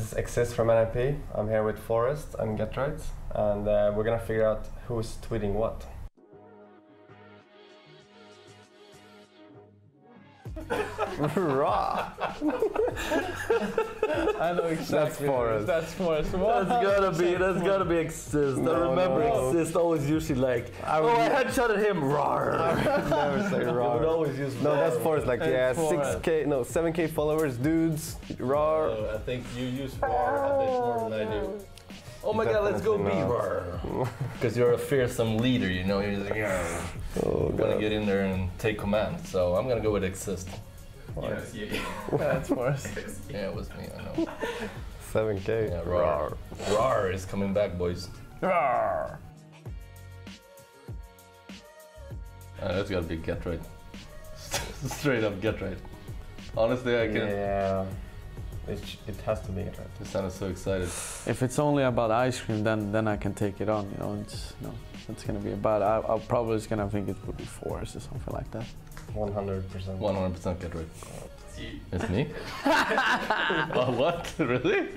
This is Exist from NIP. I'm here with Forrest and Getright, and we're gonna figure out who's tweeting what. Raw. I know exactly. That's Forrest. That's Forrest. That's gotta be Exist. I remember Exist always usually like, I headshotted him. Rawr. I would never say raw. I would always use No, rawr. that's Forrest. Like, yeah, Forrest. 6K, no, 7K followers, dudes. Raw. I think you use rawr a bit more than I do. Oh my god, let's go be Definitely rawr. Because you're a fearsome leader, you know. You're just like, yeah. Oh, I'm gonna get in there and take command. So I'm gonna go with Exist. Yes, you. That's Forrest. Yeah, it was me, I know. 7K. Yeah, rawr. Rawr is coming back, boys. Rawr. That's gotta be Getright. Straight up Getright. Honestly, I can't. Yeah. It has to be Getright. You sounded so excited. If it's only about ice cream, then I can take it on. You know, it's gonna be about. I'll probably just gonna think it would be Forrest or something like that. 100%. 100% Getright. It's you. It's me? Oh, what? Really?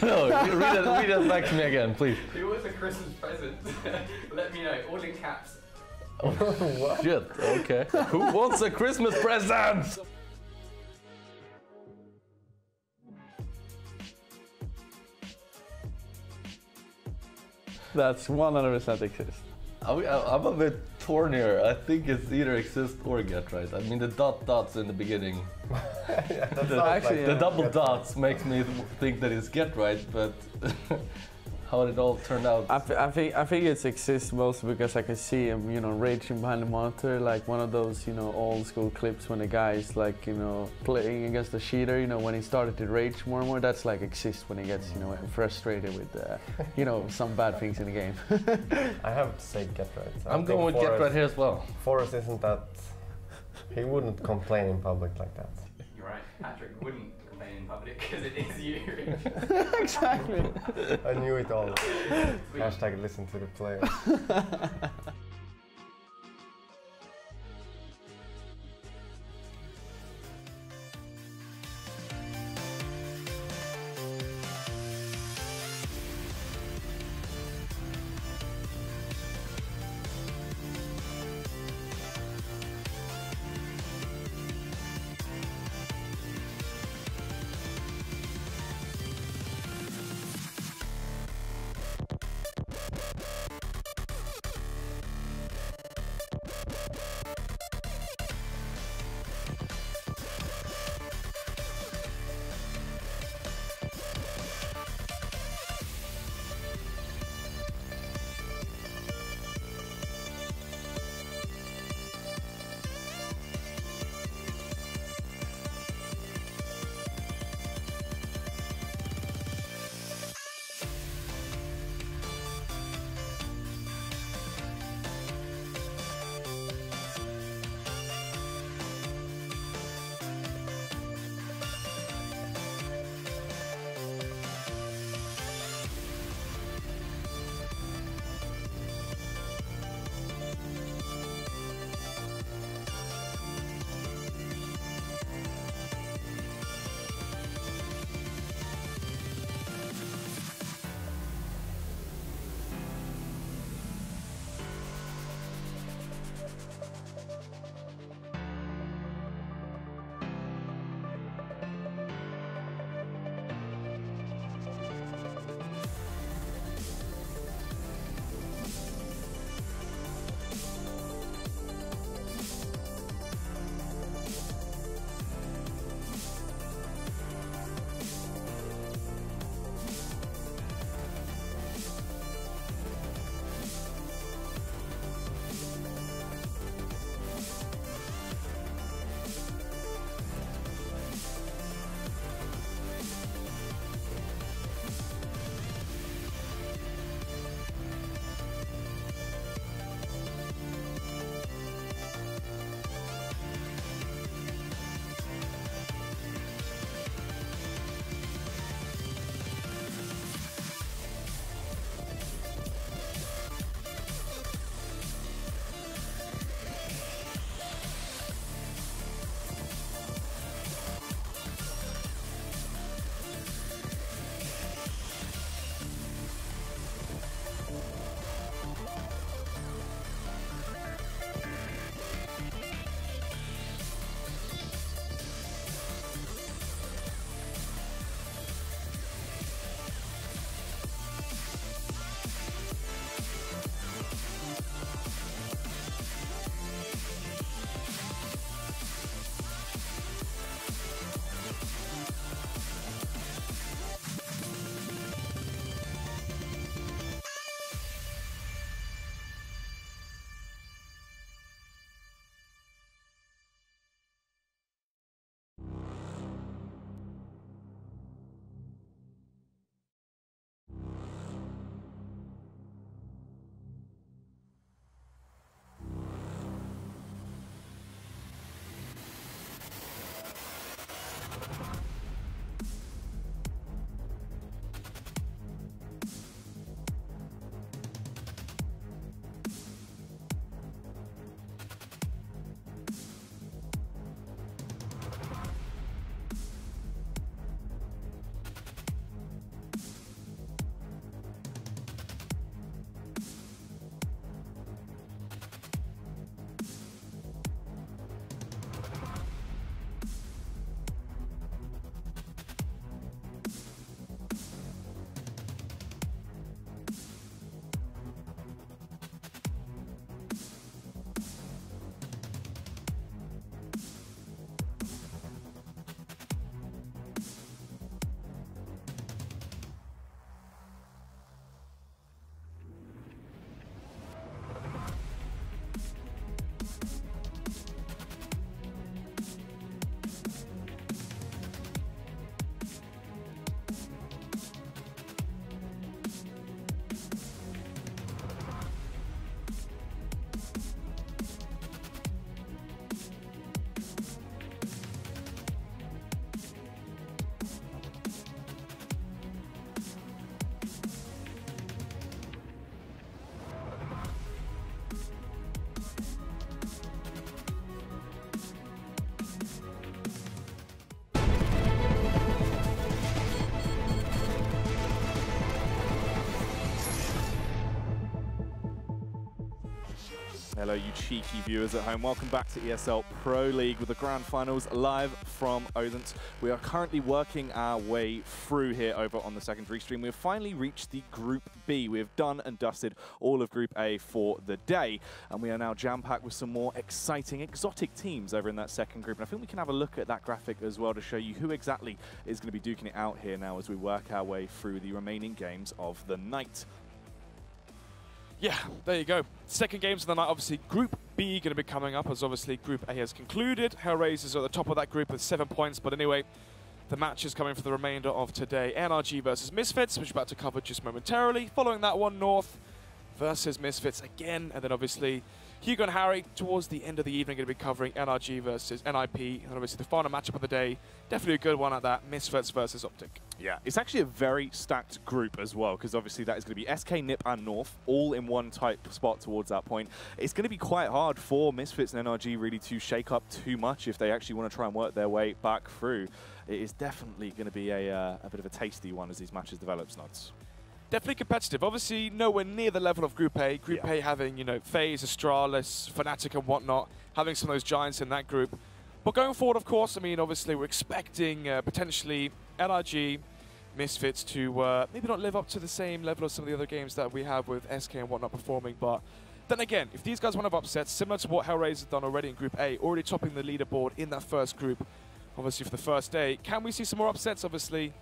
No, read that back to me again, please. Who was a Christmas present? Let me know, all in caps. What? Shit, okay. Who wants a Christmas present? That's 100% Exist. I'm a bit torn here. I think it's either Exist or Getright. I mean, the dots in the beginning. Actually, The double dots makes me think that it's Getright, but how it all turned out. I think it's Exist mostly because I can see him, you know, raging behind the monitor, like one of those, you know, old school clips when the guy is like, you know, playing against the cheater, you know, when he started to rage more and more. That's like Exist when he gets, you know, frustrated with, you know, some bad things in the game. I have to say Getright. I'm going with Getright here as well. Forrest isn't that. He wouldn't complain in public like that. You're right, Patrick wouldn't complain in public because it is you. Exactly. I knew it all. Hashtag listen to the players. Hello, you cheeky viewers at home. Welcome back to ESL Pro League with the Grand Finals live from Odense. We are currently working our way through here over on the secondary stream. We've finally reached the Group B. We have done and dusted all of Group A for the day. And we are now jam-packed with some more exciting, exotic teams over in that second group. And I think we can have a look at that graphic as well to show you who exactly is going to be duking it out here now as we work our way through the remaining games of the night. Yeah, there you go. Second games of the night, obviously Group B going to be coming up as obviously Group A has concluded. Hellraisers are at the top of that group with 7 points, but anyway, the match is coming for the remainder of today. NRG versus Misfits, which we're about to cover just momentarily. Following that one, North versus Misfits again, and then obviously Hugo and Harry towards the end of the evening going to be covering NRG versus NIP, and obviously the final matchup of the day, definitely a good one at that, Misfits versus Optic. Yeah, it's actually a very stacked group as well, because obviously that is going to be SK, NIP and North, all in one type spot towards that point. It's going to be quite hard for Misfits and NRG really to shake up too much if they actually want to try and work their way back through. It is definitely going to be a bit of a tasty one as these matches develop, Snods. Definitely competitive. Obviously, nowhere near the level of Group A. Group A having, you know, FaZe, Astralis, Fnatic and whatnot, having some of those giants in that group. But going forward, of course, I mean, obviously, we're expecting potentially NRG, Misfits to maybe not live up to the same level as some of the other games that we have with SK and whatnot performing. But then again, if these guys want to have upsets, similar to what Hellraisers have done already in Group A, already topping the leaderboard in that first group, obviously for the first day, can we see some more upsets? Obviously,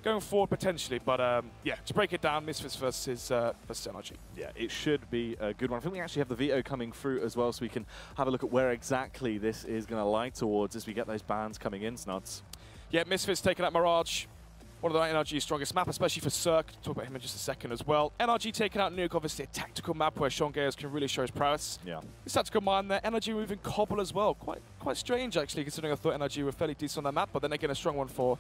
going forward, potentially, but yeah, to break it down, Misfits versus NRG. Yeah, it should be a good one. I think we actually have the veto coming through as well, so we can have a look at where exactly this is going to lie towards as we get those bans coming in, Snods. Yeah, Misfits taking out Mirage, one of the NRG's strongest map, especially for Cirque. Talk about him in just a second as well. NRG taking out Nuke, obviously a tactical map where Sean Gayers can really show his prowess. Yeah. His tactical mind there. NRG moving Cobble as well. Quite strange, actually, considering I thought NRG were fairly decent on that map, but then again, a strong one for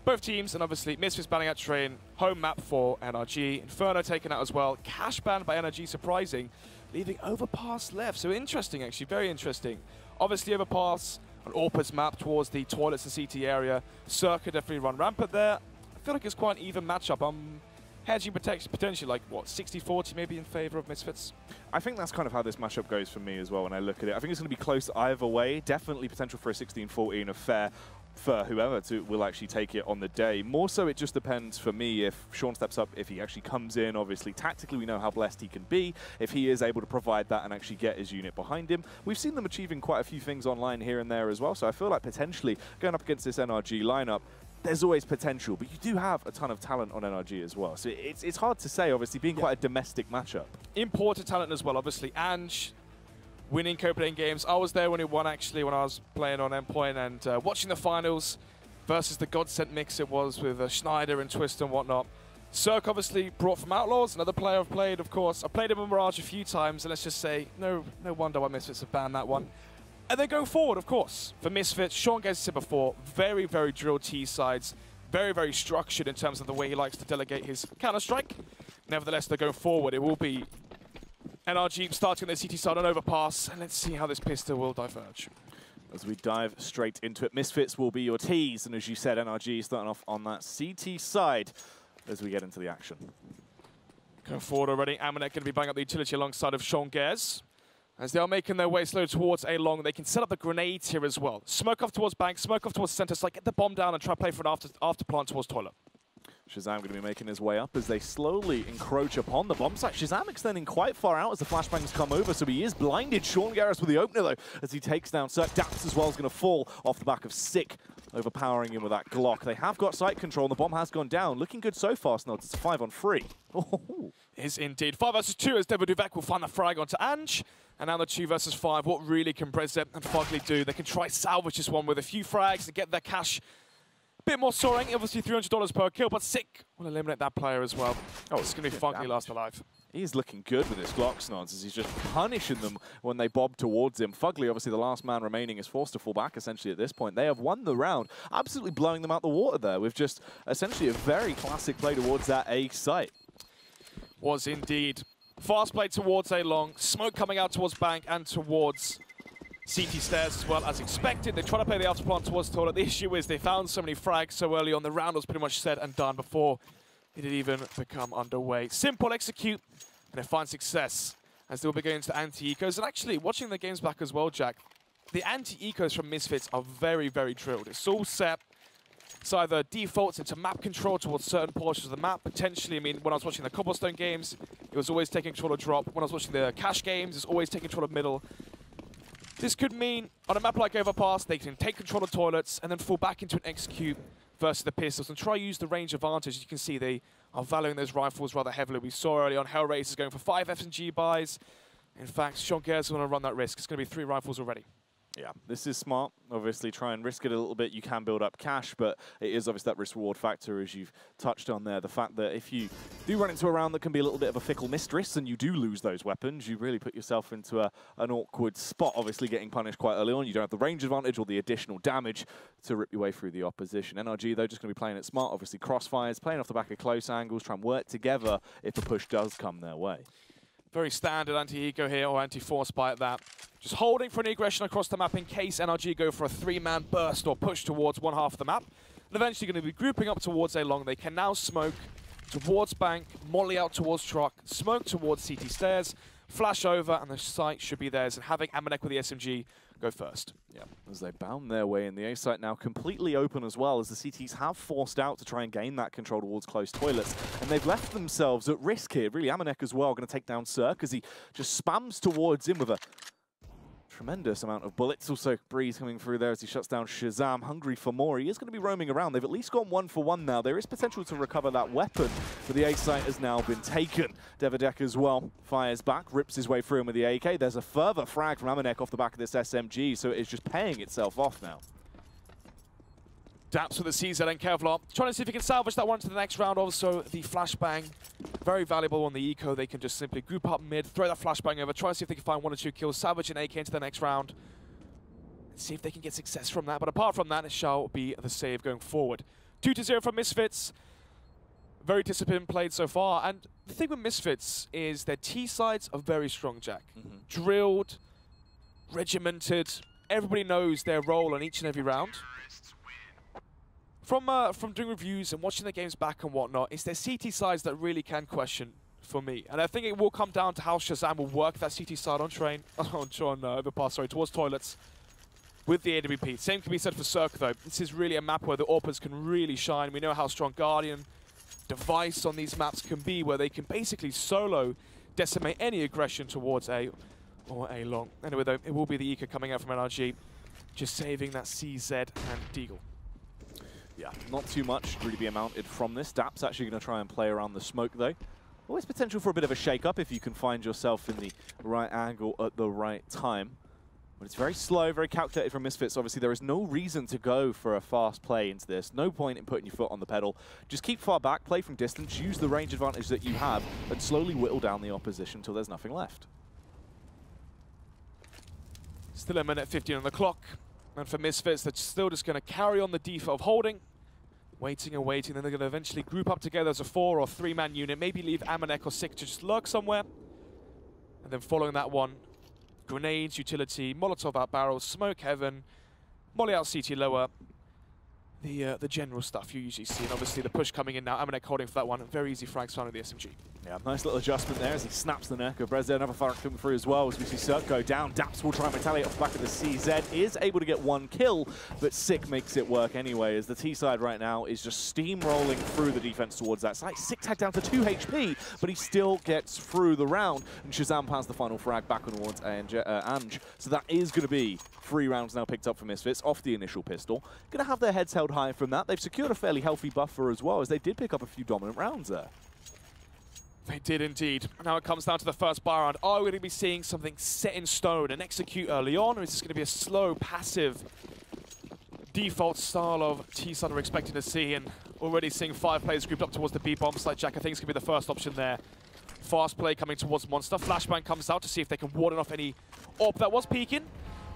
both teams, and obviously Misfits banning out Train, home map for NRG. Inferno taken out as well. Cash banned by NRG, surprising, leaving Overpass left. So interesting, actually, very interesting. Obviously Overpass, an Orpus map towards the toilets and CT area. Circa definitely run rampant there. I feel like it's quite an even matchup. I'm hedging potentially like, what, 60-40 maybe in favor of Misfits? I think that's kind of how this matchup goes for me as well when I look at it. I think it's going to be close either way. Definitely potential for a 16-14 affair for whoever will actually take it on the day. More so, it just depends for me if Sean steps up, if he actually comes in. Obviously, tactically, we know how blessed he can be. If he is able to provide that and actually get his unit behind him. We've seen them achieving quite a few things online here and there as well, so I feel like potentially going up against this NRG lineup, there's always potential, but you do have a ton of talent on NRG as well. So it's hard to say, obviously, being quite a domestic matchup. Imported talent as well, obviously. Ange winning Copenhagen games. I was there when he won, actually, when I was playing on Endpoint, and watching the finals versus the Godsent mix it was with Schneider and Twist and whatnot. Cirque obviously brought from Outlaws, another player I've played, of course. I played him in Mirage a few times, and let's just say, no wonder why Misfits have banned that one. And then going forward, of course, for Misfits, Sean Gayes said before, very, very drilled T-sides, very, very structured in terms of the way he likes to delegate his Counter-Strike. Nevertheless, they're going forward. It will be NRG starting on their CT side on Overpass, and let's see how this pistol will diverge. As we dive straight into it, Misfits will be your Ts, and as you said, NRG starting off on that CT side as we get into the action. Going forward already, Amanek going to be banging up the utility alongside of Sean Gayes. As they are making their way slowly towards A long, they can set up the grenades here as well. Smoke off towards Bank, smoke off towards center, so like get the bomb down and try to play for an after plant towards toilet. Shazam going to be making his way up as they slowly encroach upon the bomb site. Shazam extending quite far out as the flashbangs come over, so he is blinded. Sean Gayes with the opener, though, as he takes down Cirque. Daps as well is going to fall off the back of Sick, overpowering him with that Glock. They have got site control, and the bomb has gone down. Looking good so far, Snods. It's a 5-on-3. Oh. Is indeed. 5 versus 2 as Devil Duvek will find the frag onto Ange. And now the 2 versus 5. What really can Brezep and Fugly do? They can try salvage this one with a few frags to get their cash. Bit more soaring, obviously $300 per kill, but Sick will eliminate that player as well. Oh, it's going to be Fugly last alive. He's looking good with his Glock, Snods, as he's just punishing them when they bob towards him. Fugly, obviously the last man remaining, is forced to fall back essentially at this point. They have won the round, absolutely blowing them out the water there with just essentially a very classic play towards that A site. Was indeed. Fast play towards A long, smoke coming out towards Bank and towards CT stairs as well as expected. They try to play the after plant towards toilet. The issue is they found so many frags so early on. The round was pretty much said and done before it had even become underway. Simple execute, and they find success as they'll be going into anti-ecos. And actually, watching the games back as well, Jack, the anti-ecos from Misfits are very, very drilled. It's all set. It's either defaults into map control towards certain portions of the map. Potentially, I mean, when I was watching the Cobblestone games, it was always taking control of drop. When I was watching the Cash games, it's always taking control of middle. This could mean, on a map like Overpass, they can take control of toilets and then fall back into an execute versus the pistols and try use the range advantage. You can see they are valuing those rifles rather heavily. We saw early on Hellraiser going for 5 F&G buys. In fact, Sean Gers is going to run that risk. It's going to be 3 rifles already. Yeah, this is smart. Obviously, try and risk it a little bit. You can build up cash, but it is obviously that risk-reward factor, as you've touched on there. The fact that if you do run into a round that can be a little bit of a fickle mistress and you do lose those weapons, you really put yourself into an awkward spot, obviously getting punished quite early on. You don't have the range advantage or the additional damage to rip your way through the opposition. NRG, though, just going to be playing it smart. Obviously, crossfires, playing off the back of close angles, try and work together if a push does come their way. Very standard anti-eco here, or anti-force buy at that. Just holding for an aggression across the map in case NRG go for a 3-man burst or push towards one half of the map. And eventually going to be grouping up towards A long. They can now smoke towards bank, molly out towards truck, smoke towards CT stairs, flash over, and the site should be theirs. And having Amanek with the SMG go first. Yeah, as they bound their way in. The A site now completely open as well, as the CTs have forced out to try and gain that control towards close toilets. And they've left themselves at risk here. Really, Amanek as well going to take down Cirque as he just spams towards him with a tremendous amount of bullets. Also, Breeze coming through there as he shuts down Shazam, hungry for more. He is going to be roaming around. They've at least gone 1 for 1 now. There is potential to recover that weapon, but the A site has now been taken. Devedek as well fires back, rips his way through him with the AK. There's a further frag from Amanek off the back of this SMG, so it is just paying itself off now. Daps with the CZ and Kevlar. Trying to see if he can salvage that one to the next round. Also, the flashbang, very valuable on the eco. They can just simply group up mid, throw that flashbang over, try to see if they can find 1 or 2 kills, salvage an AK into the next round, and see if they can get success from that. But apart from that, it shall be the save going forward. 2-0 from Misfits. Very disciplined played so far. And the thing with Misfits is their T-sides are very strong, Jack. Drilled, regimented. Everybody knows their role on each and every round. From doing reviews and watching the games back and whatnot, it's their CT sides that really can question for me. And I think it will come down to how Shazam will work that CT side on Overpass, towards toilets with the AWP. Same can be said for Cirque, though. This is really a map where the AWPers can really shine. We know how strong Guardian Device on these maps can be, where they can basically solo decimate any aggression towards A or A long. Anyway, though, it will be the Eco coming out from NRG, just saving that CZ and Deagle. Yeah, not too much really be mounted from this. Dap's actually going to try and play around the smoke, though. Always potential for a bit of a shake-up if you can find yourself in the right angle at the right time. But it's very slow, very calculated from Misfits. Obviously, there is no reason to go for a fast play into this. No point in putting your foot on the pedal. Just keep far back, play from distance, use the range advantage that you have, and slowly whittle down the opposition until there's nothing left. Still a minute 15 on the clock. And for Misfits, they're still just going to carry on the default of holding, waiting and waiting. Then they're going to eventually group up together as a 4 or 3-man unit, maybe leave Amanek or Sick to just lurk somewhere. And then following that one, grenades, utility, Molotov out barrels, smoke heaven, molly out CT lower. The general stuff you usually see, and obviously the push coming in now. Amanek holding for that one. Very easy frags found with the SMG. Yeah, nice little adjustment there as he snaps the neck of Brez. Another frag coming through as well as we see Cirque go down. Daps will try and retaliate off the back of the CZ. Is able to get 1 kill, but Sick makes it work anyway, as the T side right now is just steamrolling through the defense towards that site. Sick tagged down to 2 HP, but he still gets through the round, and Shazam plants the final frag back towards Ange. So that is going to be 3 rounds now picked up for Misfits off the initial pistol. Going to have their heads held high from that. They've secured a fairly healthy buffer as well, as they did pick up a few dominant rounds there. They did indeed. Now it comes down to the first buy round. Are we going to be seeing something set in stone and execute early on, or is this going to be a slow, passive, default style of T-side we're expecting to see? And already seeing 5 players grouped up towards the B-bombs, like Jack, I think it's going to be the first option there. Fast play coming towards Monster. Flashbang comes out to see if they can ward off any AWP that was peeking.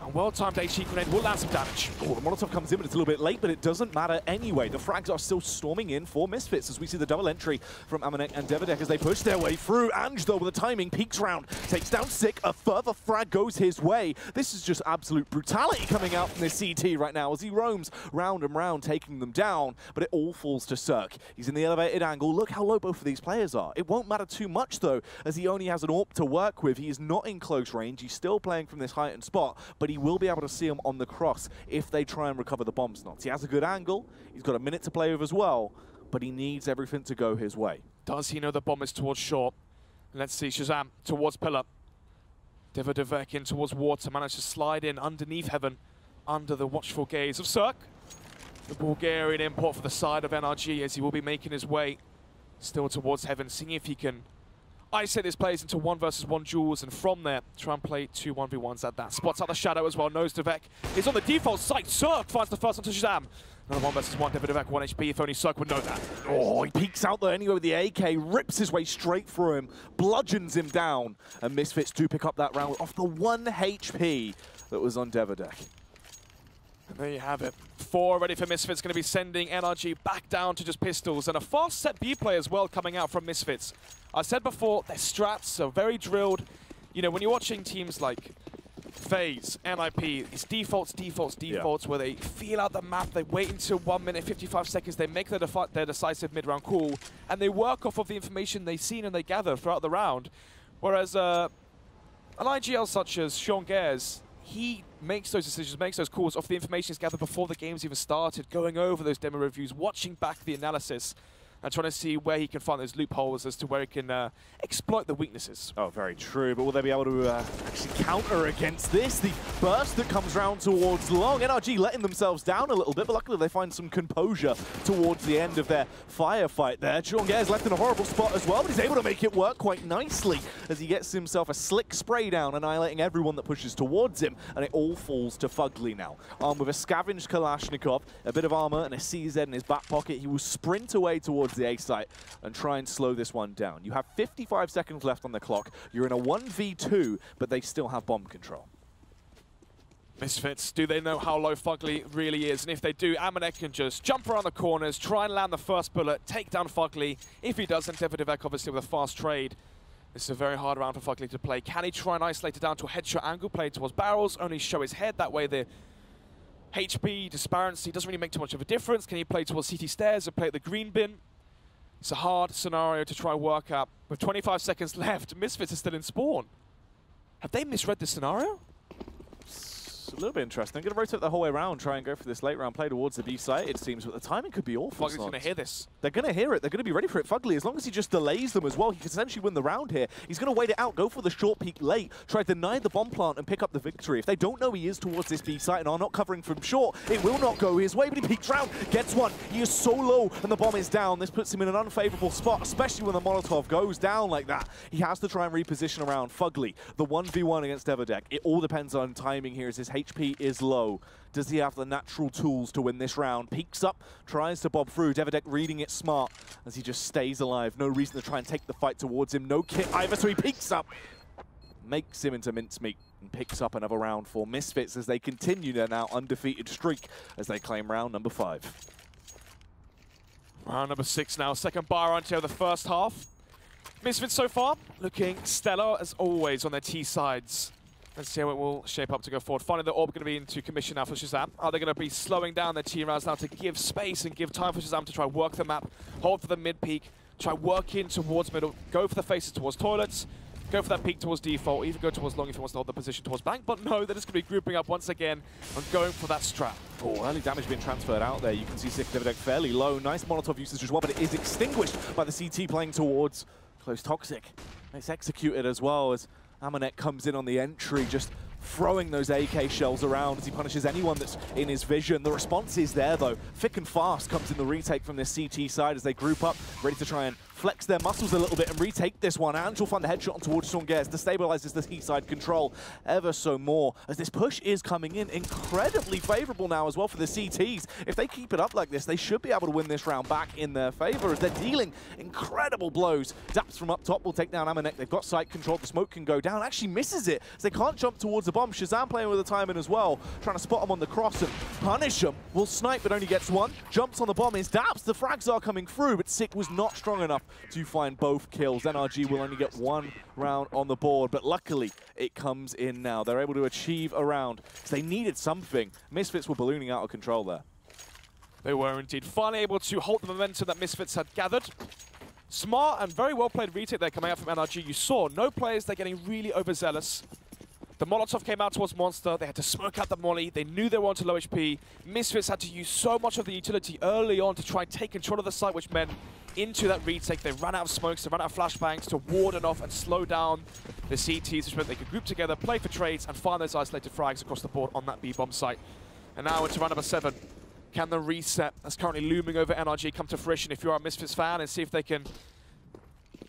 A well-timed HE grenade will land some damage. Oh, the Molotov comes in, but it's a little bit late, but it doesn't matter anyway. The frags are still storming in for Misfits as we see the double entry from Amanek and Devedek as they push their way through. Ange, though, with the timing, peeks round, takes down Sick. A further frag goes his way. This is just absolute brutality coming out from this CT right now as he roams round and round, taking them down, but it all falls to Cirque. He's in the elevated angle. Look how low both of these players are. It won't matter too much, though, as he only has an AWP to work with. He is not in close range. He's still playing from this heightened spot, but he will be able to see him on the cross if they try and recover the bomb slots. He has a good angle. He's got a minute to play with as well, but he needs everything to go his way. Does he know the bomb is towards short? Let's see, Shazam towards pillar. Devedek in towards water, managed to slide in underneath Heaven, under the watchful gaze of Cirque. The Bulgarian import for the side of NRG as he will be making his way still towards Heaven, seeing if he can isolate his players into 1 versus 1 duels, and from there try and play 2 1v1s at that. Spots out the shadow as well, knows Devek is on the default site. Cirque finds the first one to Shazam. Another 1 versus 1, Devek 1 HP, if only Cirque would know that. Oh, he peeks out there anyway with the AK, rips his way straight through him, bludgeons him down, and Misfits do pick up that round off the 1 HP that was on Devedek. And there you have it. 4 already for Misfits, going to be sending NRG back down to just pistols. And a fast set B play as well coming out from Misfits. I said before, their strats are very drilled. You know, when you're watching teams like FaZe, NIP, it's defaults, where they feel out the map, they wait until 1 minute, 55 seconds, they make their decisive mid-round call, and they work off of the information they've seen and they gather throughout the round. Whereas an IGL such as Sean Gares, he makes those decisions, makes those calls off the information he's gathered before the game's even started, going over those demo reviews, watching back the analysis, and trying to see where he can find those loopholes as to where he can exploit the weaknesses. Oh, very true, but will they be able to actually counter against this? The burst that comes round towards Long. NRG letting themselves down a little bit, but luckily they find some composure towards the end of their firefight there. Chongare's left in a horrible spot as well, but he's able to make it work quite nicely as he gets himself a slick spray down, annihilating everyone that pushes towards him, and it all falls to Fugly now. Armed with a scavenged Kalashnikov, a bit of armor, and a CZ in his back pocket, he will sprint away towards the A site and try and slow this one down. You have 55 seconds left on the clock. You're in a 1v2, but they still have bomb control. Misfits, do they know how low Fugly really is? And if they do, Amanek can just jump around the corners, try and land the first bullet, take down Fugly. If he doesn't, Devedek obviously with a fast trade. This is a very hard round for Fugly to play. Can he try and isolate it down to a headshot angle, play towards barrels, only show his head? That way the HP disparity doesn't really make too much of a difference. Can he play towards CT stairs or play at the green bin? It's a hard scenario to try and work out. With 25 seconds left, Misfits are still in spawn. Have they misread this scenario? It's a little bit interesting. I'm going to rotate the whole way around, try and go for this late round play towards the B site, it seems, but the timing could be awful. Fugly's going to hear this. They're going to hear it. They're going to be ready for it. Fugly, as long as he just delays them as well, he can essentially win the round here. He's going to wait it out, go for the short peek late, try to deny the bomb plant and pick up the victory. If they don't know he is towards this B site and are not covering from short, it will not go his way, but he peeks round, gets one. He is so low and the bomb is down. This puts him in an unfavorable spot, especially when the Molotov goes down like that. He has to try and reposition around. Fugly, the 1v1 against Devedek. It all depends on timing here as his HP is low. Does he have the natural tools to win this round? Peeks up, tries to bob through. Devedek reading it smart as he just stays alive. No reason to try and take the fight towards him. No kit either, so he peeks up. Makes him into mincemeat and picks up another round for Misfits as they continue their now undefeated streak as they claim round number 5. Round number 6 now. Second bar until the first half. Misfits so far looking stellar as always on their T sides. Let's see how it will shape up to go forward. Finally, the AWP going to be into commission now for Shazam. Are they going to be slowing down their T rounds now to give space and give time for Shazam to try work the map, hold for the mid peak, try work in towards middle, go for the faces towards toilets, go for that peak towards default, even go towards long if he wants to hold the position towards bank. But no, they're just going to be grouping up once again and going for that strat. Oh, early damage being transferred out there. You can see Sick Devedek fairly low. Nice Molotov usage as well, but it is extinguished by the CT playing towards Close Toxic. It's executed as well as Amanek comes in on the entry, just throwing those AK shells around as he punishes anyone that's in his vision. The response is there, though. Thick and Fast comes in the retake from this CT side as they group up, ready to try and flex their muscles a little bit and retake this one. Ange will find the headshot on towards Seangares, destabilizes the T-side control ever so more, as this push is coming in incredibly favorable now as well for the CTs. If they keep it up like this, they should be able to win this round back in their favor, as they're dealing incredible blows. Daps from up top will take down Amanek. They've got site control. The smoke can go down. Actually misses it, as they can't jump towards the bomb. Shazam playing with the timing as well, trying to spot him on the cross and punish him. Will snipe, but only gets one. Jumps on the bomb is Daps. The frags are coming through, but Sick was not strong enough to find both kills. NRG will only get one round on the board, but luckily it comes in now. They're able to achieve a round, because they needed something. Misfits were ballooning out of control there. They were indeed finally able to hold the momentum that Misfits had gathered. Smart and very well played retake there coming out from NRG. You saw no players, they're getting really overzealous. The Molotov came out towards Monster. They had to smoke out the molly. They knew they were onto low HP. Misfits had to use so much of the utility early on to try and take control of the site, which meant into that retake, they ran out of smokes, they ran out of flashbangs to warden off and slow down the CTs, which meant they could group together, play for trades, and find those isolated frags across the board on that B-bomb site. And now into round number 7. Can the reset that's currently looming over NRG come to fruition if you're a Misfits fan, and see if they can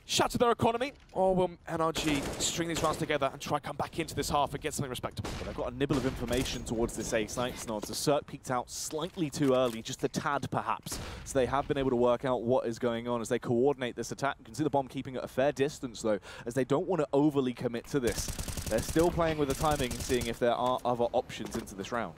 shatter their economy, or will NRG string these rounds together and try and come back into this half and get something respectable? But they've got a nibble of information towards this A site, Snods. The Cirque peeked out slightly too early, just a tad perhaps. So they have been able to work out what is going on as they coordinate this attack. You can see the bomb keeping at a fair distance though, as they don't want to overly commit to this. They're still playing with the timing and seeing if there are other options into this round.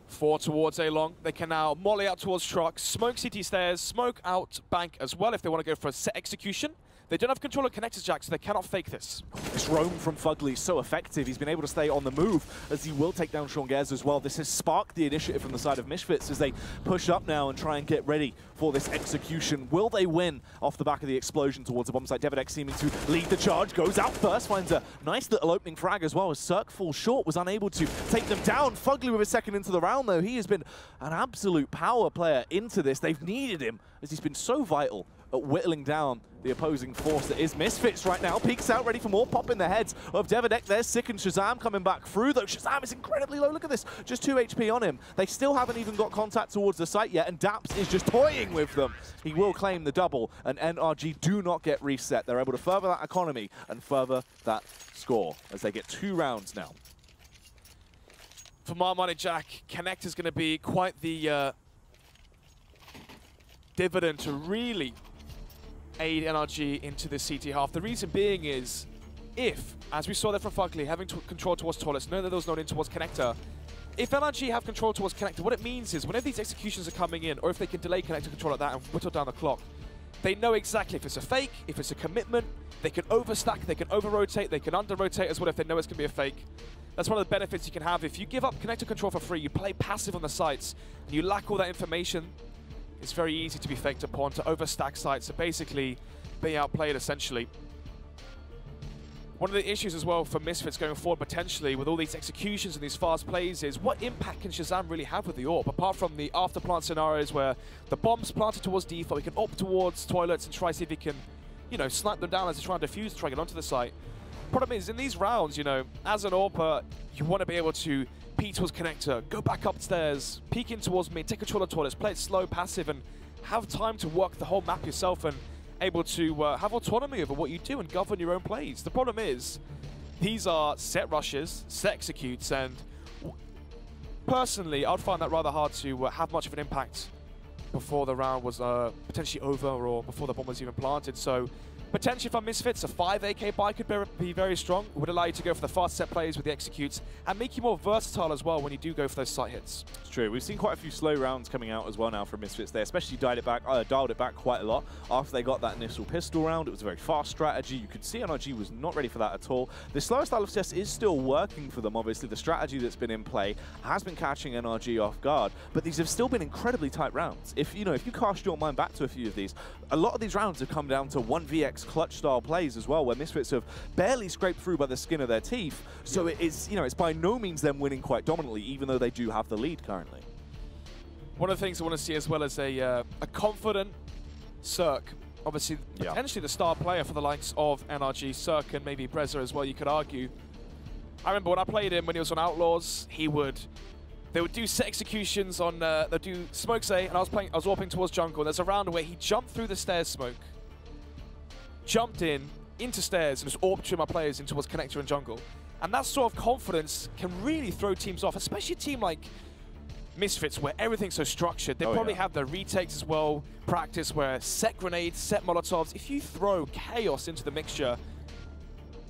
4 towards A long. They can now molly out towards truck, smoke CT stairs, smoke out bank as well if they want to go for a set execution. They don't have control of connectors, Jack, so they cannot fake this. This roam from Fugly is so effective. He's been able to stay on the move, as he will take down Seangares as well. This has sparked the initiative from the side of Misfits as they push up now and try and get ready for this execution. Will they win off the back of the explosion towards the bomb site? Devidex seeming to lead the charge, goes out first, finds a nice little opening frag as well, as Cirque falls short, was unable to take them down. Fugly with a second into the round though. He has been an absolute power player into this. They've needed him, as he's been so vital at whittling down the opposing force that is Misfits right now. Peeks out, ready for more. Pop in the heads of Devidex. There's Sick and Shazam coming back through, though Shazam is incredibly low. Look at this, just 2 HP on him. They still haven't even got contact towards the site yet, and Daps is just toying with them. He will claim the double, and NRG do not get reset. They're able to further that economy and further that score, as they get 2 rounds now. For my money, Jack, Connect is going to be quite the dividend to really aid NRG into the CT half. The reason being is, if, as we saw there from Fugly, having control towards Toilets, know that there was no in towards Connector, if NRG have control towards Connector, what it means is whenever these executions are coming in, or if they can delay Connector control like that and whittle down the clock, they know exactly if it's a fake, if it's a commitment, they can overstack, they can over-rotate, they can under-rotate as well if they know it's going to be a fake. That's one of the benefits you can have. If you give up Connector control for free, you play passive on the sites, and you lack all that information, it's very easy to be faked upon, to overstack sites, so basically being outplayed essentially. One of the issues as well for Misfits going forward potentially with all these executions and these fast plays is what impact can Shazam really have with the AWP, apart from the after plant scenarios where the bomb's planted towards default, he can opt towards Toilets and try to see if he can, you know, snipe them down as they try and defuse and try to get onto the site. Problem is, in these rounds, you know, as an AWPer, you want to be able to peek towards Connector, go back upstairs, peek in towards mid, take control of Toilets, play it slow, passive, and have time to work the whole map yourself and able to have autonomy over what you do and govern your own plays. The problem is, these are set rushes, set executes, and personally, I'd find that rather hard to have much of an impact before the round was potentially over or before the bomb was even planted. So potentially for Misfits, a 5 AK buy could be very strong. It would allow you to go for the fast set plays with the executes and make you more versatile as well when you do go for those site hits. It's true. We've seen quite a few slow rounds coming out as well now from Misfits. They especially dialed it back quite a lot after they got that initial pistol round. It was a very fast strategy. You could see NRG was not ready for that at all. The slower style of CS is still working for them. Obviously, the strategy that's been in play has been catching NRG off guard, but these have still been incredibly tight rounds. If you cast your mind back to a few of these, a lot of these rounds have come down to 1vx clutch style plays as well, where Misfits have barely scraped through by the skin of their teeth. So it's by no means them winning quite dominantly, even though they do have the lead currently. One of the things I want to see as well is a confident Cirque. Obviously, potentially the star player for the likes of NRG, Cirque, and maybe Brezza as well, you could argue. I remember when I played him when he was on Outlaws, he would They would do set executions on, they'd do smokes A, and I was warping towards jungle, and there's a round where he jumped through the stairs smoke, jumped into stairs, and just orbited my players in towards connector and jungle. And that sort of confidence can really throw teams off, especially a team like Misfits, where everything's so structured. They probably have their retakes as well, practice where set grenades, set molotovs. If you throw chaos into the mixture,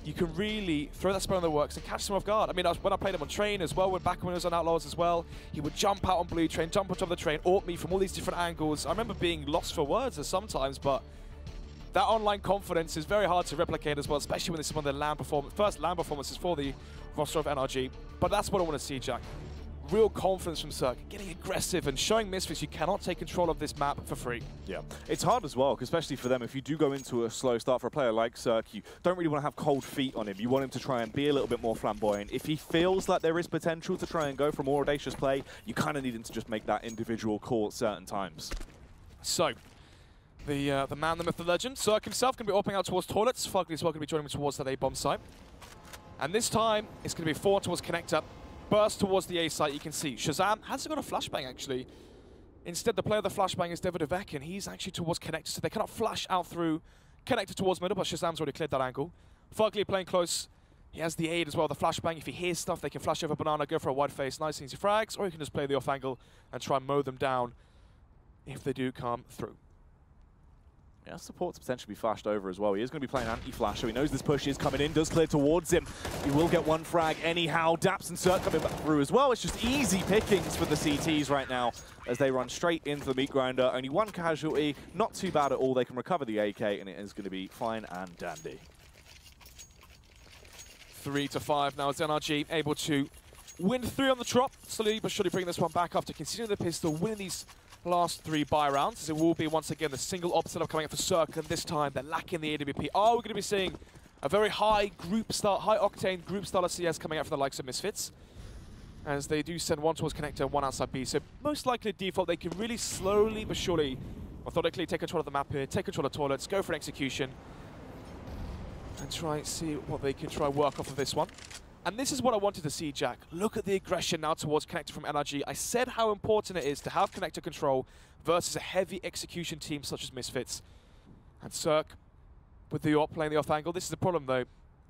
you can really throw that spell in the works and catch them off guard. I mean, when I played him on Train as well, back when he was on Outlaws as well, he would jump out on Blue Train, jump on top of the train, AWP me from all these different angles. I remember being lost for words sometimes, but that online confidence is very hard to replicate as well, especially when this is one of the first LAN performances for the roster of NRG. But that's what I want to see, Jack. Real confidence from Circ, getting aggressive and showing Misfits you cannot take control of this map for free. Yeah, it's hard as well, especially for them. If you do go into a slow start for a player like Circ, you don't really want to have cold feet on him. You want him to try and be a little bit more flamboyant. If he feels like there is potential to try and go for more audacious play, you kind of need him to just make that individual call at certain times. So, the man, the myth, the legend, Circ himself going to be opening out towards toilets. Fugly as well going to be joining him towards that A-bomb site. And this time, it's going to be 4 towards connector. Burst towards the A site, you can see. Shazam hasn't got a flashbang, actually. Instead, the player of the flashbang is David Avek, and he's actually towards connector, so they cannot flash out through connector towards middle, but Shazam's already cleared that angle. Fugly playing close. He has the aid as well, the flashbang. If he hears stuff, they can flash over Banana, go for a wide face, nice and easy frags, or you can just play the off angle and try and mow them down if they do come through. Yeah, support to potentially be flashed over as well. He is going to be playing anti-flash, so he knows this push is coming in, does clear towards him. He will get one frag anyhow. Daps and Circ coming back through as well. It's just easy pickings for the CTs right now as they run straight into the meat grinder. Only one casualty, not too bad at all. They can recover the AK, and it is going to be fine and dandy. 3-5 now as NRG able to win 3 on the drop. Slowly but surely bring this one back after considering the pistol, winning these last 3 buy rounds, as it will be once again the single op setup coming up for Circ, and this time they're lacking the AWP. We're going to be seeing a very high octane group style of CS coming out from the likes of Misfits, as they do send 1 towards connector, 1 outside B. So most likely default, they can really slowly but surely, methodically take control of the map here, take control of toilets, go for an execution, and try and see what they can try work off of this one. And this is what I wanted to see, Jack. Look at the aggression now towards connector from NRG. I said how important it is to have connector control versus a heavy execution team such as Misfits. And Circ, with the AWP playing the off angle, this is the problem though.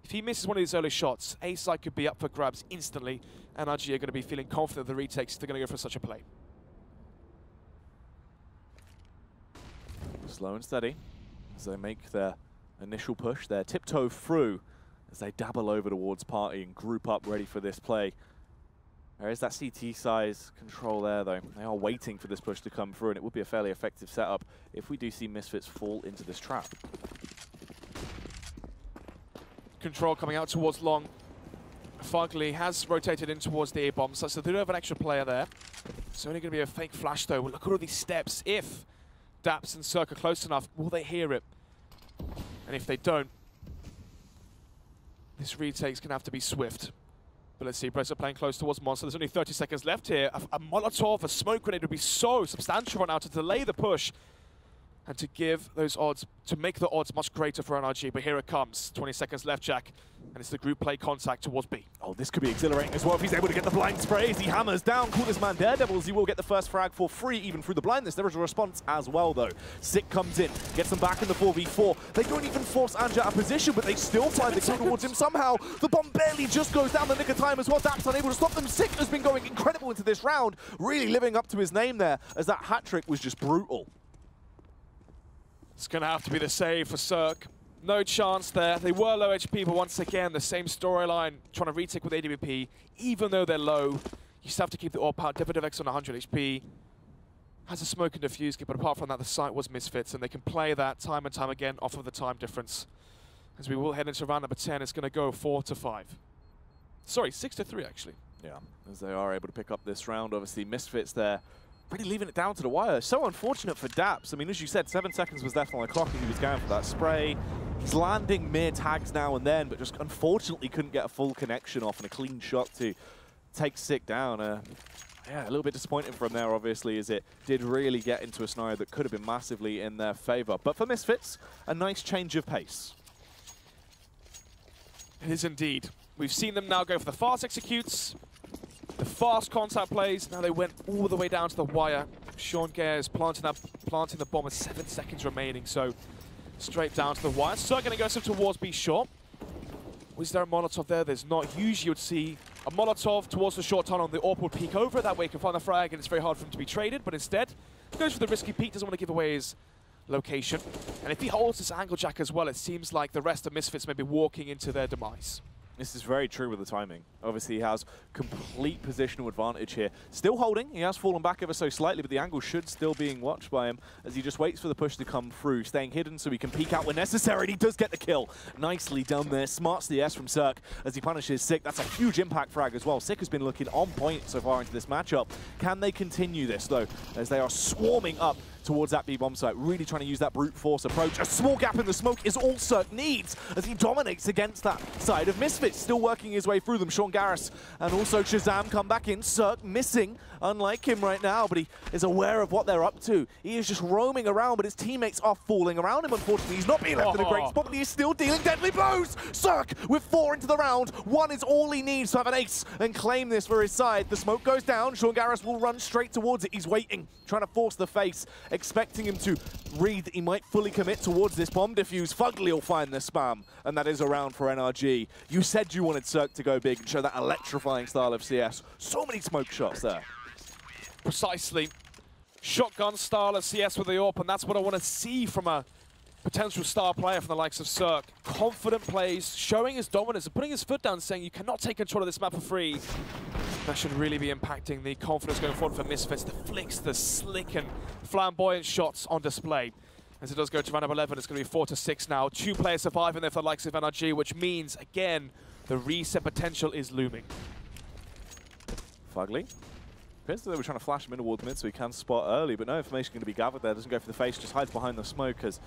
If he misses one of these early shots, A side could be up for grabs instantly. NRG are going to be feeling confident the retakes, they're going to go for such a play. Slow and steady as they make their initial push. Their tiptoe through as they dabble over towards party and group up ready for this play. There is that CT size control there though. They are waiting for this push to come through, and it would be a fairly effective setup if we do see Misfits fall into this trap. Control coming out towards long. Fugly has rotated in towards the A-bomb, so they do have an extra player there. It's only going to be a fake flash though. Look at all these steps. If Daps and Circ are close enough, will they hear it? And if they don't, this retake's going to have to be swift. But let's see, Brezza playing close towards Monster. There's only 30 seconds left here. A Molotov, a smoke grenade would be so substantial right now to delay the push and to give those odds, to make the odds much greater for NRG. But here it comes. 20 seconds left, Jack. And it's the group play contact towards B. Oh, this could be exhilarating as well if he's able to get the blind sprays. He hammers down, call this man Daredevils. He will get the first frag for free, even through the blindness. There is a response as well, though. Sick comes in, gets them back in the 4v4. They don't even force Anja out of position, but they still find the kill towards him somehow. The bomb barely just goes down the nick of time as well. Daps unable to stop them. Sick has been going incredible into this round, really living up to his name there, as that hat trick was just brutal. It's going to have to be the save for Circ. No chance there. They were low HP, but once again, the same storyline, trying to retake with AWP. Even though they're low, you still have to keep the AWP out. Davidovex on 100 HP. Has a smoke and defuse kit, but apart from that, the site was Misfits, and they can play that time and time again off of the time difference. As we will head into round number 10, it's going to go 4-5. Sorry, 6-3, actually. Yeah, as they are able to pick up this round. Obviously, Misfits there, really leaving it down to the wire. So unfortunate for Daps. I mean, as you said, 7 seconds was left on the clock and he was going for that spray. He's landing mere tags now and then, but just unfortunately couldn't get a full connection off and a clean shot to take Sick down. Yeah, a little bit disappointing from there, obviously, as it did really get into a scenario that could have been massively in their favor. But for Misfits, a nice change of pace. It is indeed. We've seen them now go for the fast executes, the fast contact plays. Now they went all the way down to the wire. Sean Gares planting the bomb with 7 seconds remaining, so straight down to the wire. So going to go some towards B short. Was there a Molotov there? There's not. Usually you would see a Molotov towards the short tunnel, and the AWP would peek over. That way he can find the frag, and it's very hard for him to be traded. But instead, goes for the risky peek, doesn't want to give away his location. And if he holds this angle jack as well, it seems like the rest of Misfits may be walking into their demise. This is very true with the timing. Obviously, he has complete positional advantage here. Still holding. He has fallen back ever so slightly, but the angle should still being watched by him as he just waits for the push to come through, staying hidden so he can peek out when necessary, and he does get the kill. Nicely done there. Smart CS from Cirque as he punishes Sick. That's a huge impact frag as well. Sick has been looking on point so far into this matchup. Can they continue this, though, as they are swarming up towards that B bomb site, really trying to use that brute force approach. A small gap in the smoke is all Cirque needs as he dominates against that side of Misfits, still working his way through them. Sean Gares and also Shazam come back in. Cirque missing, unlike him right now, but he is aware of what they're up to. He is just roaming around, but his teammates are falling around him, unfortunately. He's not being left in a great spot, but he is still dealing deadly blows. Cirque with 4 into the round. 1 is all he needs to have an ace and claim this for his side. The smoke goes down. Sean Gares will run straight towards it. He's waiting, trying to force the face, expecting him to read that he might fully commit towards this bomb defuse. Fugly will find the spam, and that is a round for NRG. You said you wanted Cirque to go big and show that electrifying style of CS. So many smoke shots there. Precisely. Shotgun style of CS with the AWP, and that's what I want to see from a potential star player from the likes of Cirque. Confident plays, showing his dominance and putting his foot down, saying you cannot take control of this map for free. That should really be impacting the confidence going forward for Misfits. The flicks, the slick and flamboyant shots on display. As it does go to round of 11, it's going to be 4-6 now. 2 players surviving there for the likes of NRG, which means, again, the reset potential is looming. Fugly. Appears that they were trying to flash him in towards mid so he can spot early, but no information going to be gathered there. Doesn't go for the face, just hides behind the smoke as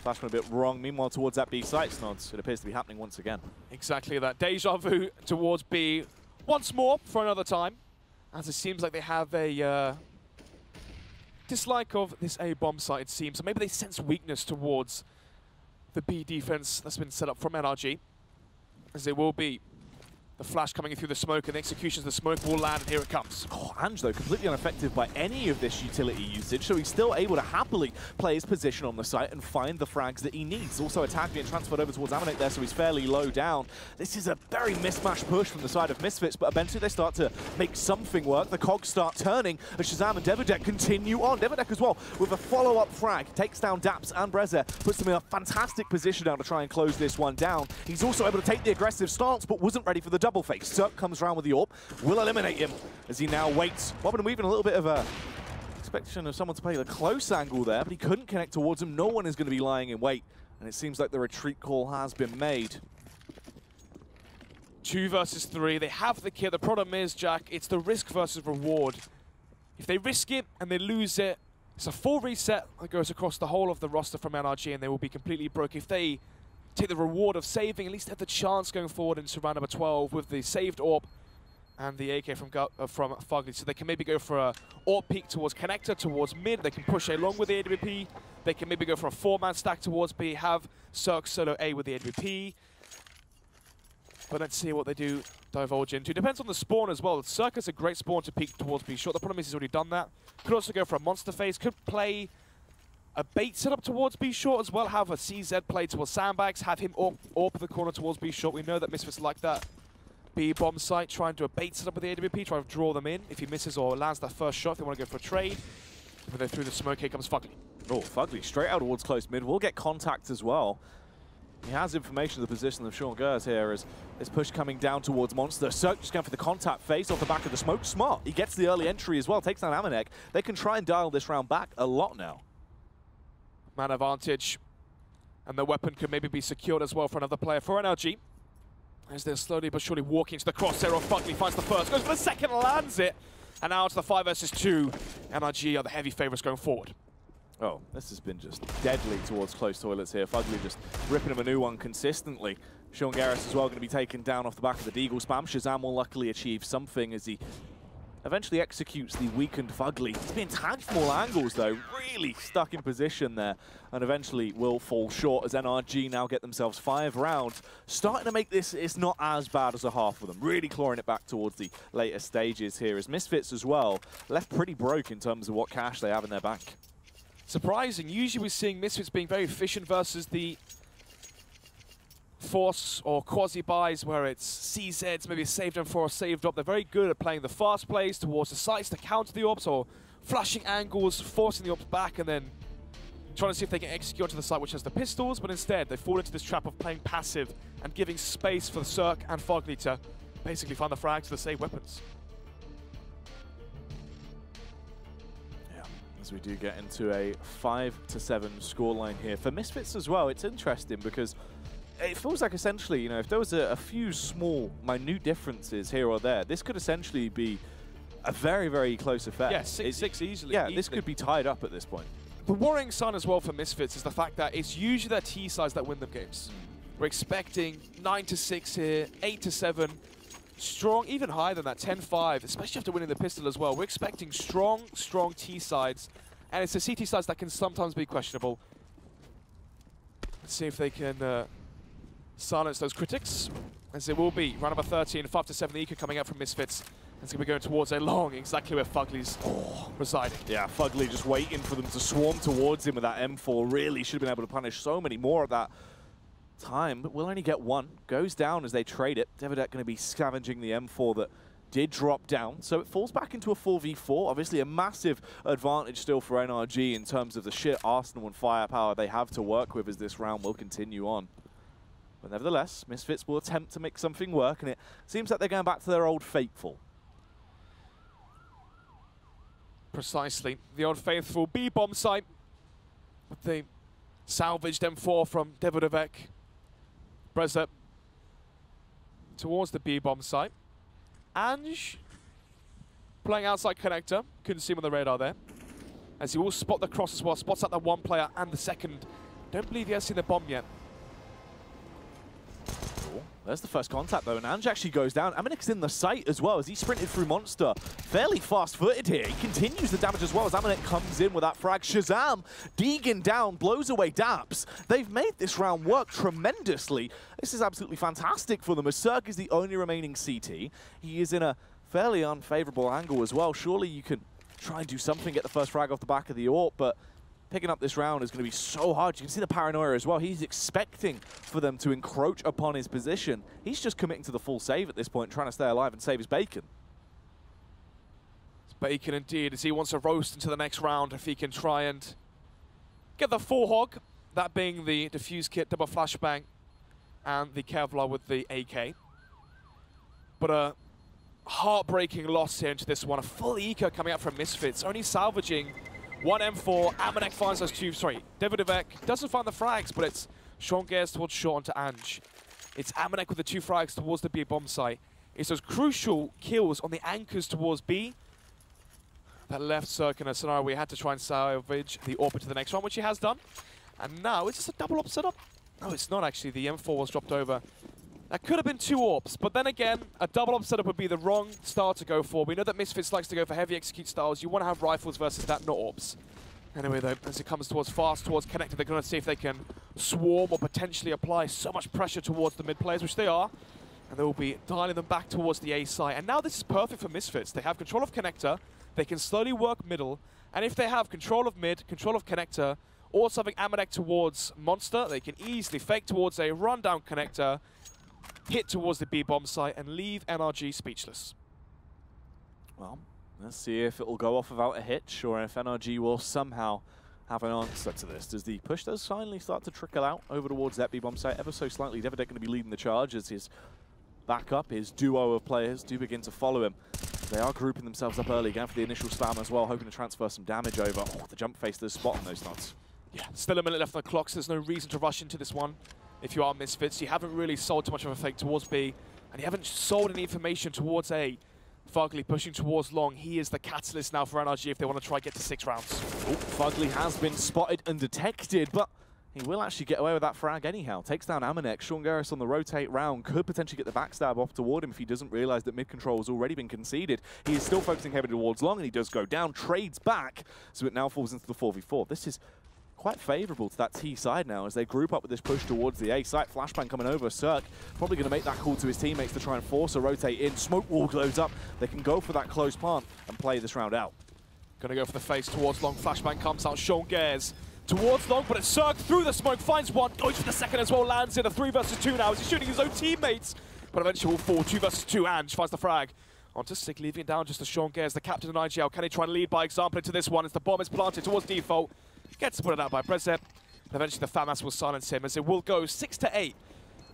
flash went a bit wrong. Meanwhile, towards that B site, Snods, it appears to be happening once again. Exactly that. Deja vu towards B once more for another time, as it seems like they have a dislike of this A bomb site, it seems. So maybe they sense weakness towards the B defense that's been set up from NRG, as they will be the flash coming in through the smoke, and the executions, the smoke will land, and here it comes. Oh, Ange, though, completely unaffected by any of this utility usage, so he's still able to happily play his position on the site and find the frags that he needs. Also attacked being transferred over towards Amanek there, so he's fairly low down. This is a very mismatched push from the side of Misfits, but eventually they start to make something work. The cogs start turning as Shazam and Devidek continue on. Devidek as well with a follow-up frag, takes down Daps and Breze, puts them in a fantastic position now to try and close this one down. He's also able to take the aggressive stance, but wasn't ready for the double face. Cirque comes around with the AWP, will eliminate him as he now waits. Bobbin and weaving a little bit of a expectation of someone to play the close angle there, but he couldn't connect towards him. No one is going to be lying in wait, and it seems like the retreat call has been made. 2 versus 3, they have the kill. The problem is, Jack, it's the risk versus reward. If they risk it and they lose it, it's a full reset that goes across the whole of the roster from NRG, and they will be completely broke. If they take the reward of saving, at least have the chance going forward into round number 12 with the saved AWP and the AK from Fugly. So they can maybe go for a AWP peek towards connector, towards mid. They can push A long with the AWP. They can maybe go for a 4-man stack towards B, have Cirque solo A with the AWP. But let's see what they do divulge into. Depends on the spawn as well. Cirque is a great spawn to peek towards B short. The problem is he's already done that. Could also go for a monster phase. Could play a bait setup towards B short as well, have a CZ play towards sandbags, have him AWP the corner towards B short. We know that Misfits like that B bomb site, try and do a bait setup with the AWP, try to draw them in. If he misses or lands that first shot, if they want to go for a trade. But then through the smoke, here comes Fugly. Oh, Fugly straight out towards close mid. Will get contact as well. He has information of the position of Sean Gares here as this push coming down towards Monster. Cirque just going for the contact face off the back of the smoke. Smart. He gets the early entry as well, takes down Amanek. They can try and dial this round back a lot now. Man advantage, and the weapon could maybe be secured as well for another player for NRG. As they're slowly but surely walking into the crosshair of Fugly, finds the first, goes for the second, lands it, and now it's the 5 versus 2. NRG are the heavy favourites going forward. Oh, this has been just deadly towards close toilets here. Fugly just ripping him a new one consistently. Sean Gares as well going to be taken down off the back of the Deagle spam. Shazam will luckily achieve something as he eventually executes the weakened Fugly. He's being tagged from all angles though, really stuck in position there, and eventually will fall short as NRG now get themselves 5 rounds. Starting to make this, it's not as bad as a half for them, really clawing it back towards the later stages here, as Misfits as well, left pretty broke in terms of what cash they have in their bank. Surprising, usually we're seeing Misfits being very efficient versus the Force or quasi-buys where it's CZs, maybe saved them for or saved up. They're very good at playing the fast plays towards the sites to counter the ops or flashing angles, forcing the ops back and then trying to see if they can execute onto the site which has the pistols, but instead they fall into this trap of playing passive and giving space for the Cirque and Fugly to basically find the frags to save weapons. Yeah, as we do get into a 5-7 scoreline here. For Misfits as well, it's interesting because it feels like essentially, you know, if there was a few small, minute differences here or there, this could essentially be a very, very close affair. Yeah, 6-6 easily. Yeah, this could be tied up at this point. The worrying sign as well for Misfits is the fact that it's usually their T-sides that win them games. We're expecting 9-6 here, 8-7, strong, even higher than that, 10-5, especially after winning the pistol as well. We're expecting strong T-sides, and it's the CT sides that can sometimes be questionable. Let's see if they can silence those critics, as it will be round number 13, 5-7 the eco coming out from Misfits. It's going to be going towards a long, exactly where Fugly's residing. Yeah, Fugly just waiting for them to swarm towards him with that M4. Really should have been able to punish so many more at that time, but we'll only get one. Goes down as they trade it. Devideck going to be scavenging the M4 that did drop down, so it falls back into a 4v4. Obviously a massive advantage still for NRG in terms of the sheer arsenal and firepower they have to work with as this round will continue on. But nevertheless, Misfits will attempt to make something work, and it seems like they're going back to their old faithful. Precisely. The old faithful B-bomb site with the salvaged M4 from Davidovec. Breza towards the B-bomb site. Ange playing outside connector. Couldn't see him on the radar there. As he will spot the cross as well. Spots out the one player and the second. Don't believe he has seen the bomb yet. There's the first contact though, and Ange actually goes down. Amanik's in the sight as well as he sprinted through Monster. Fairly fast-footed here. He continues the damage as well as Amanik comes in with that frag. Shazam, Deegan down, blows away Daps. They've made this round work tremendously. This is absolutely fantastic for them as Cirque is the only remaining CT. He is in a fairly unfavorable angle as well. Surely you can try and do something, get the first frag off the back of the AWP, but picking up this round is going to be so hard. You can see the paranoia as well. He's expecting for them to encroach upon his position. He's just committing to the full save at this point, trying to stay alive and save his bacon. It's bacon indeed, as he wants to roast into the next round if he can try and get the full hog, that being the defuse kit, double flashbang, and the Kevlar with the AK. But a heartbreaking loss here into this one. A full eco coming out from Misfits, only salvaging one M4, Amanek finds those two, Davidovec doesn't find the frags, but it's Sean Gers towards Sean to Ange. It's Amanek with the two frags towards the B bomb site. It's those crucial kills on the anchors towards B that left Cirque in a scenario where he had to try and salvage the AWP to the next round, which he has done. And now, is this a double AWP setup? No, it's not actually. The M4 was dropped over. That could have been two AWPs, but then again, a double AWP setup would be the wrong style to go for. We know that Misfits likes to go for heavy execute styles. You want to have rifles versus that, not AWPs. Anyway, though, as it comes towards connector, they're going to see if they can swarm or potentially apply so much pressure towards the mid players, which they are. And they will be dialing them back towards the A site. And now this is perfect for Misfits. They have control of connector. They can slowly work middle. And if they have control of mid, control of connector, also having Amanek towards Monster, they can easily fake towards a rundown connector, hit towards the B-bomb site, and leave NRG speechless. Well, let's see if it will go off without a hitch, or if NRG will somehow have an answer to this. As the push does finally start to trickle out over towards that B-bomb site, ever so slightly. Davidek going to be leading the charge as his backup, his duo of players do begin to follow him. They are grouping themselves up early, going for the initial spam as well, hoping to transfer some damage over. Oh, the jump face does spot on those nuts. Yeah, still a minute left on the clock, so there's no reason to rush into this one. If you are Misfits, you haven't really sold too much of a fake towards B, and you haven't sold any information towards A. Fugly pushing towards long. He is the catalyst now for NRG if they want to try and get to 6 rounds. Oh, Fugly has been spotted and detected, but He will actually get away with that frag anyhow. Takes down Amanek. Sean Garris on the rotate round. Could potentially get the backstab off toward him if he doesn't realize that mid-control has already been conceded. He is still focusing heavily towards long, and he does go down. Trades back, so it now falls into the 4v4. This is quite favourable to that T side now as they group up with this push towards the A site. Flashbang coming over. Cirque probably going to make that call to his teammates to try and force a rotate in. Smoke wall loads up. They can go for that close plant and play this round out. Going to go for the face towards long. Flashbang comes out. Sean Gares towards long, but it's Cirque through the smoke, finds one, goes for the second as well, lands in a 3 versus 2 now as he's shooting his own teammates, but eventually will fall 2 versus 2. Ange finds the frag onto Sick, leaving it down just to Sean Gares, the captain of IGL. Can he try and lead by example into this one as the bomb is planted towards default? Gets put it out by Brezep. Eventually the FAMAS will silence him as it will go 6-8.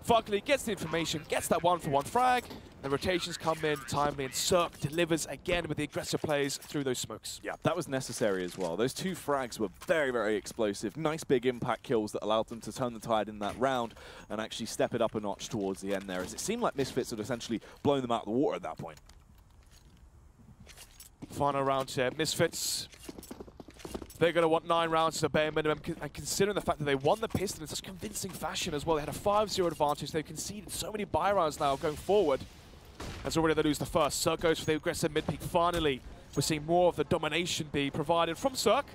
Fugly gets the information, gets that 1-for-1 frag. The rotations come in timely, and Cirque delivers again with the aggressive plays through those smokes. Yeah, that was necessary as well. Those 2 frags were very, very explosive. Nice big impact kills that allowed them to turn the tide in that round and actually step it up a notch towards the end there, as it seemed like Misfits had essentially blown them out of the water at that point. Final round here. Misfits, they're going to want 9 rounds as a bare minimum, and considering the fact that they won the pistol in such convincing fashion as well. They had a 5-0 advantage. They've conceded so many buy rounds now going forward. As already they lose the first. Cirque goes for the aggressive mid-peak. Finally, we're seeing more of the domination be provided from Cirque,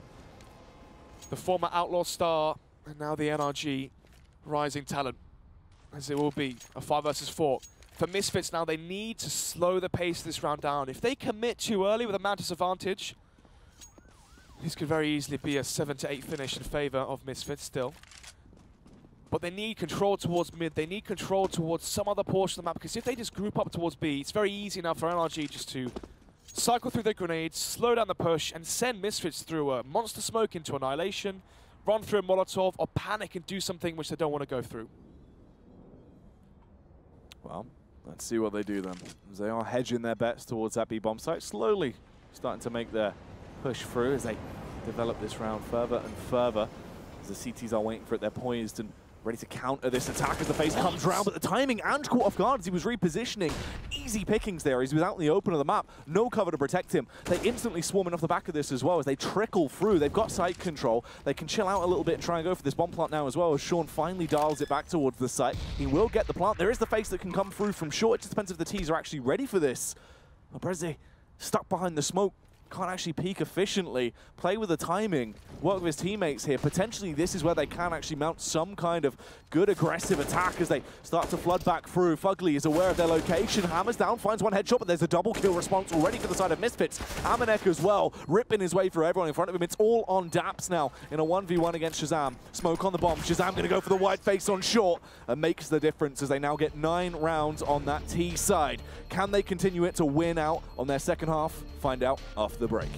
the former Outlaw star, and now the NRG rising talent, as it will be a 5 versus 4. For Misfits now, they need to slow the pace of this round down. If they commit too early with a Mantis advantage, this could very easily be a 7-8 finish in favor of Misfits still. But they need control towards mid. They need control towards some other portion of the map, because if they just group up towards B, it's very easy now for NRG just to cycle through their grenades, slow down the push, and send Misfits through a monster smoke into Annihilation, run through a Molotov, or panic and do something which they don't want to go through. Well, let's see what they do then. As they are hedging their bets towards that B bomb site, slowly starting to make their push through as they develop this round further and further. As the CTs are waiting for it, they're poised and ready to counter this attack as the face comes round, but the timing and caught off guard as he was repositioning. Easy pickings there. He's without the open of the map. No cover to protect him. They instantly swarming off the back of this as well as they trickle through. They've got site control. They can chill out a little bit and try and go for this bomb plant now as well as Sean finally dials it back towards the site. He will get the plant. There is the face that can come through from short. It just depends if the T's are actually ready for this. Breze stuck behind the smoke. Can't actually peek efficiently, play with the timing, work with his teammates here. Potentially this is where they can actually mount some kind of good aggressive attack as they start to flood back through. Fugly is aware of their location, hammers down, finds one headshot, but there's a double kill response already for the side of Misfits. Amanek as well, ripping his way through everyone in front of him. It's all on Daps now in a 1v1 against Shazam. Smoke on the bomb, Shazam gonna go for the wide face on short and makes the difference as they now get 9 rounds on that T side. Can they continue it to win out on their second half? Find out after the break.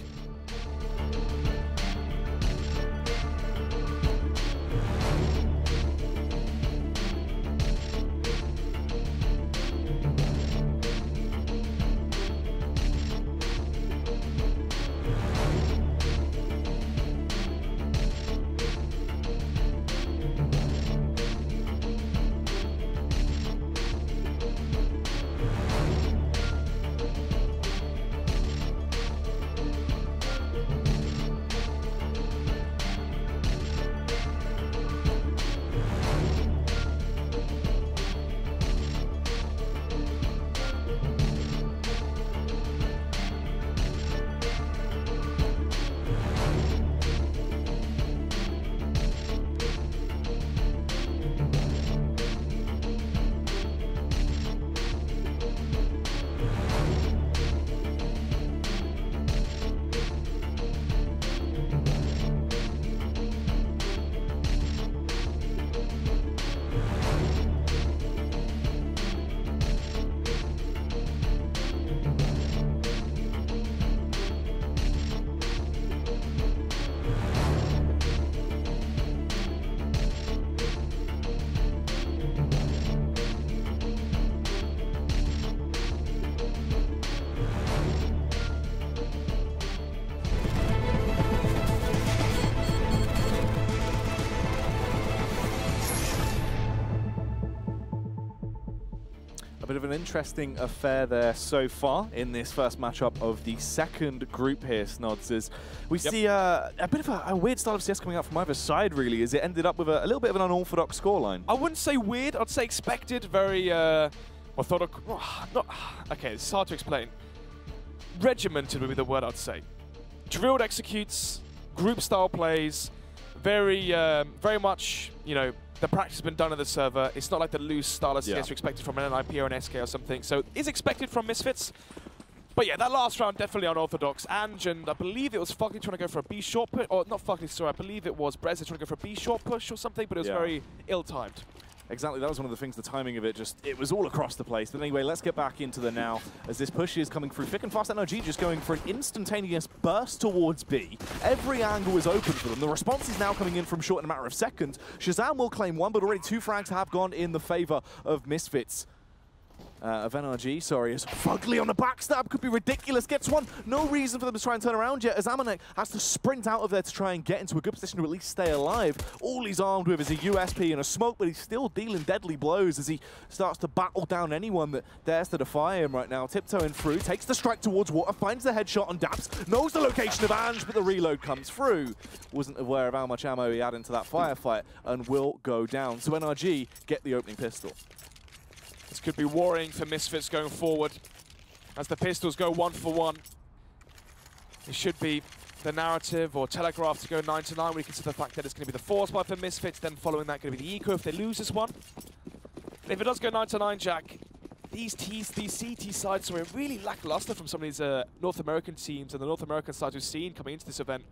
bit of an interesting affair there so far in this first matchup of the second group here, Snods, as we see a bit of a weird style of CS coming out from either side, really, as it ended up with a little bit of an unorthodox scoreline. I wouldn't say weird, I'd say expected, very orthodox. Okay, it's hard to explain. Regimented would be the word I'd say. Drilled executes, group style plays, very much, you know, the practice has been done on the server. It's not like the loose style of CS you're expected from an NIP or an SK or something. So is expected from Misfits. But yeah, that last round definitely unorthodox. Ange, and I believe it was Fugly trying to go for a B short push, or not Fugly, sorry, I believe it was Brezza trying to go for a B short push or something, but it was very ill-timed. Exactly, that was one of the things, the timing of it, it was all across the place. But anyway, let's get back into the now, as this push is coming through thick and fast. NRG just going for an instantaneous burst towards B. Every angle is open for them. The response is now coming in from short in a matter of seconds. Shazam will claim one, but already 2 frags have gone in the favor of Misfits. Of NRG, sorry, as Fugly on the backstab could be ridiculous. Gets one, no reason for them to try and turn around yet, as Amanek has to sprint out of there to try and get into a good position to at least stay alive. All he's armed with is a USP and a smoke, but he's still dealing deadly blows as he starts to battle down anyone that dares to defy him right now. Tiptoeing through, takes the strike towards water, finds the headshot on Daps, knows the location of Ange, but the reload comes through. Wasn't aware of how much ammo he had into that firefight and will go down. So NRG get the opening pistol. This could be worrying for Misfits going forward as the pistols go 1 for 1. It should be the narrative or telegraph to go 9-9. We consider the fact that it's going to be the force buy for Misfits, then following that going to be the eco if they lose this one. And if it does go 9-9, Jack, these CT sides are really lackluster from some of these North American teams and the North American sides we've seen coming into this event.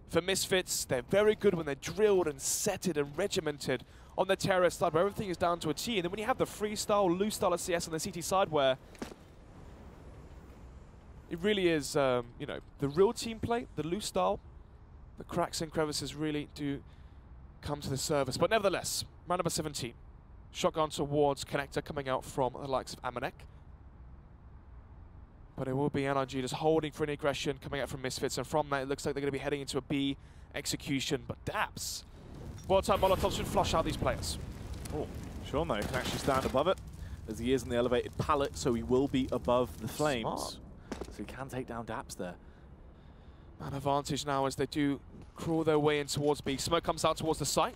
For Misfits, they're very good when they're drilled and setted and regimented on the terrorist side, where everything is down to a T. And then when you have the freestyle, loose style of CS on the CT side, where it really is, you know, the real team play, the loose style, the cracks and crevices really do come to the surface. But nevertheless, round number 17. Shotgun towards Connector coming out from the likes of Amanek. But it will be NRG just holding for an aggression coming out from Misfits, and from that it looks like they're going to be heading into a B execution. But Daps, World-type Molotov should flush out these players. Oh, Sean though can actually stand above it, as he is in the elevated pallet, so he will be above the flames. Smart. So he can take down Daps there. An advantage now as they do crawl their way in towards B. Smoke comes out towards the site.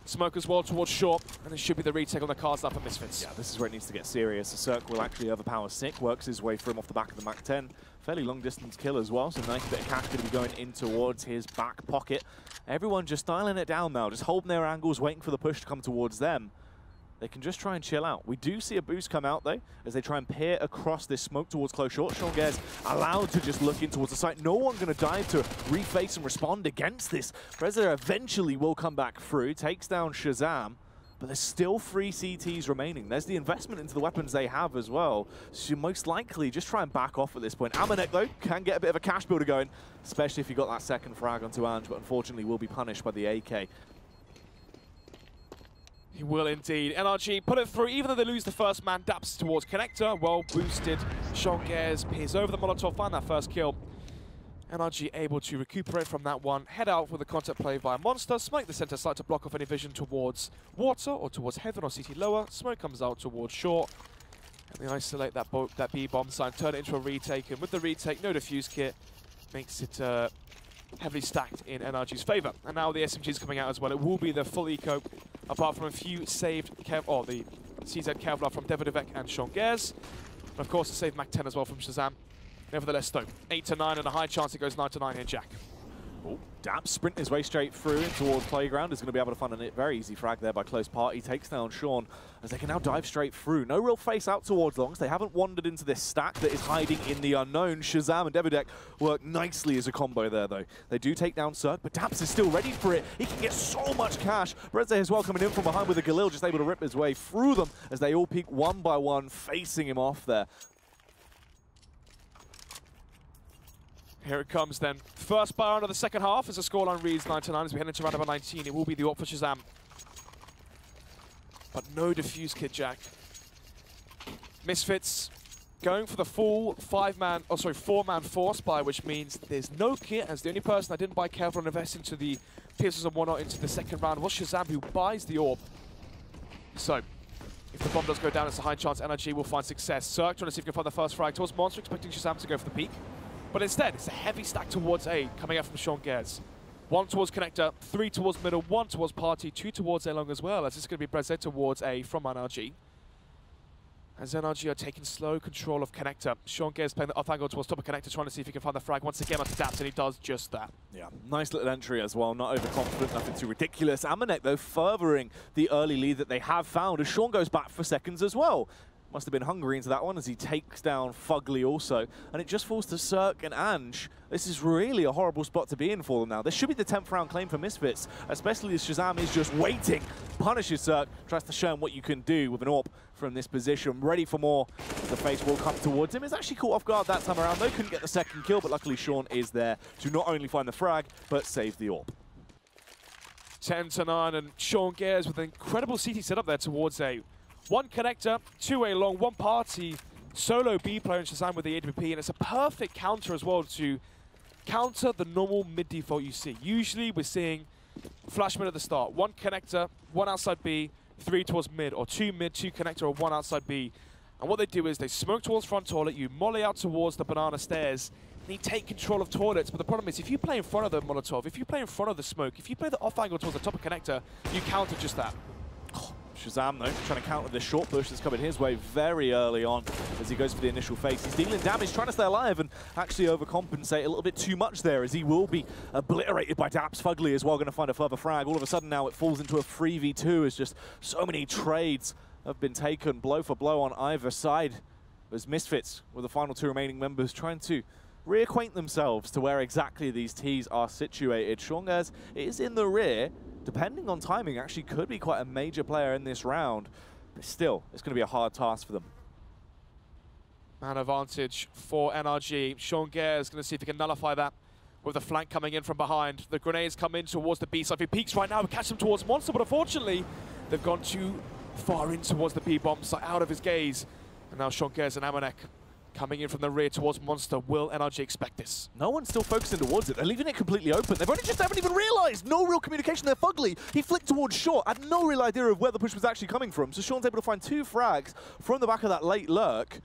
Smoke as well towards short, and it should be the retake on the cards now for Misfits. Yeah, this is where it needs to get serious. The Cirque will actually overpower Sick, works his way through him off the back of the MAC-10. Fairly long distance kill as well, so nice bit of cash going to be going in towards his back pocket. Everyone just styling it down now, just holding their angles, waiting for the push to come towards them. They can just try and chill out. We do see a boost come out though, as they try and peer across this smoke towards close short. Shonguez allowed to just look in towards the site. No one going to dive to reface and respond against this. Brezza eventually will come back through, takes down Shazam, but there's still 3 CTs remaining. There's the investment into the weapons they have as well. So you most likely just try and back off at this point. Amanek though can get a bit of a cash builder going, especially if you got that second frag onto Ange, but unfortunately will be punished by the AK. He will indeed. NRG put it through, even though they lose the first man. Daps towards Connector, well boosted. Shonguez peers over the Molotov, find that first kill. NRG able to recuperate from that one, head out with a contact play by Monster, Smoke the center side to block off any vision towards Water or towards Heaven or CT lower. Smoke comes out towards Short, and they isolate that B-bomb sign, turn it into a retake, and with the retake, no defuse kit, makes it heavily stacked in NRG's favor. And now the SMG's coming out as well. It will be the full eco, apart from a few saved the CZ Kevlar from Devodivek and Shonguez. And of course, the saved MAC-10 as well from Shazam. Nevertheless, though, 8-9 and a high chance it goes 9-9 here, Jack. Oh, Daps sprinting his way straight through towards Playground. Is going to be able to find a very easy frag there by Close Party. Takes down Sean as they can now dive straight through. No real face out towards Longs. They haven't wandered into this stack that is hiding in the unknown. Shazam and Devodek work nicely as a combo there, though. They do take down Cirque, but Daps is still ready for it. He can get so much cash. Brezze as well coming in from behind with a Galil, just able to rip his way through them as they all peek one by one, facing him off there. Here it comes then. First bar of the second half as the scoreline reads 9-9 as we head into round number 19. It will be the AWP for Shazam. But no defuse kit, Jack. Misfits going for the full 4-man force buy, which means there's no kit, as the only person that didn't buy Kevlar and invest into the pistols and whatnot into the second round was Shazam, who buys the AWP. So, If the bomb does go down, it's a high chance NRG will find success. Cirque trying to see if he can find the first frag towards Monster, expecting Shazam to go for the peak. But instead, it's a heavy stack towards A, coming out from Sean Gers. 1 towards Connector, 3 towards middle, 1 towards Party, 2 towards A long as well, as this is going to be Breze towards A from NRG. As NRG are taking slow control of Connector. Sean Gers playing the off angle towards top of Connector, trying to see if he can find the frag once again onto Daps, and he does just that. Yeah, nice little entry as well, not overconfident, nothing too ridiculous. Amanek, though, furthering the early lead that they have found as Sean goes back for seconds as well. Must have been hungry into that one as he takes down Fugly also. And it just falls to Cirque and Ange. This is really a horrible spot to be in for them now. This should be the 10th round claim for Misfits, especially as Shazam is just waiting. Punishes Cirque, tries to show him what you can do with an AWP from this position. Ready for more. The face will come towards him. Is actually caught off guard that time around, though. Couldn't get the second kill, but luckily Sean is there to not only find the frag, but save the AWP. 10-9, and Sean Gers with an incredible CT setup there towards A. 1 Connector, 2 A long, 1 Party, solo B player in Shazam with the AWP, and it's a perfect counter as well to counter the normal mid default you see. Usually we're seeing flash mid at the start, 1 Connector, 1 outside B, 3 towards mid, or 2 mid, 2 Connector, or 1 outside B. And what they do is they smoke towards front toilet, you molly out towards the banana stairs, and you take control of toilets. But the problem is, if you play in front of the Molotov, if you play in front of the smoke, if you play the off angle towards the top of Connector, you counter just that. Shazam, though, trying to counter the short push that's coming his way very early on as he goes for the initial face. He's dealing damage, trying to stay alive and actually overcompensate a little bit too much there as he will be obliterated by Daps. Fugly as well, going to find a further frag. All of a sudden now it falls into a 3v2 as just so many trades have been taken blow for blow on either side. As Misfits, with the final 2 remaining members, trying to reacquaint themselves to where exactly these Ts are situated. Sean Gers is in the rear. Depending on timing, actually could be quite a major player in this round. But still, it's going to be a hard task for them. Man advantage for NRG. Sean Gers going to see if he can nullify that with the flank coming in from behind. The grenades come in towards the B side. If he peeks right now, we catch him towards Monster, but unfortunately, they've gone too far in towards the B bomb site, out of his gaze. And now Sean Gers and Amanek coming in from the rear towards Monster. Will NRG expect this? No one's still focusing towards it. They're leaving it completely open. They've only just haven't even realized. No real communication there. Fugly, he flicked towards short. Had no real idea of where the push was actually coming from. So Sean's able to find 2 frags from the back of that late lurk.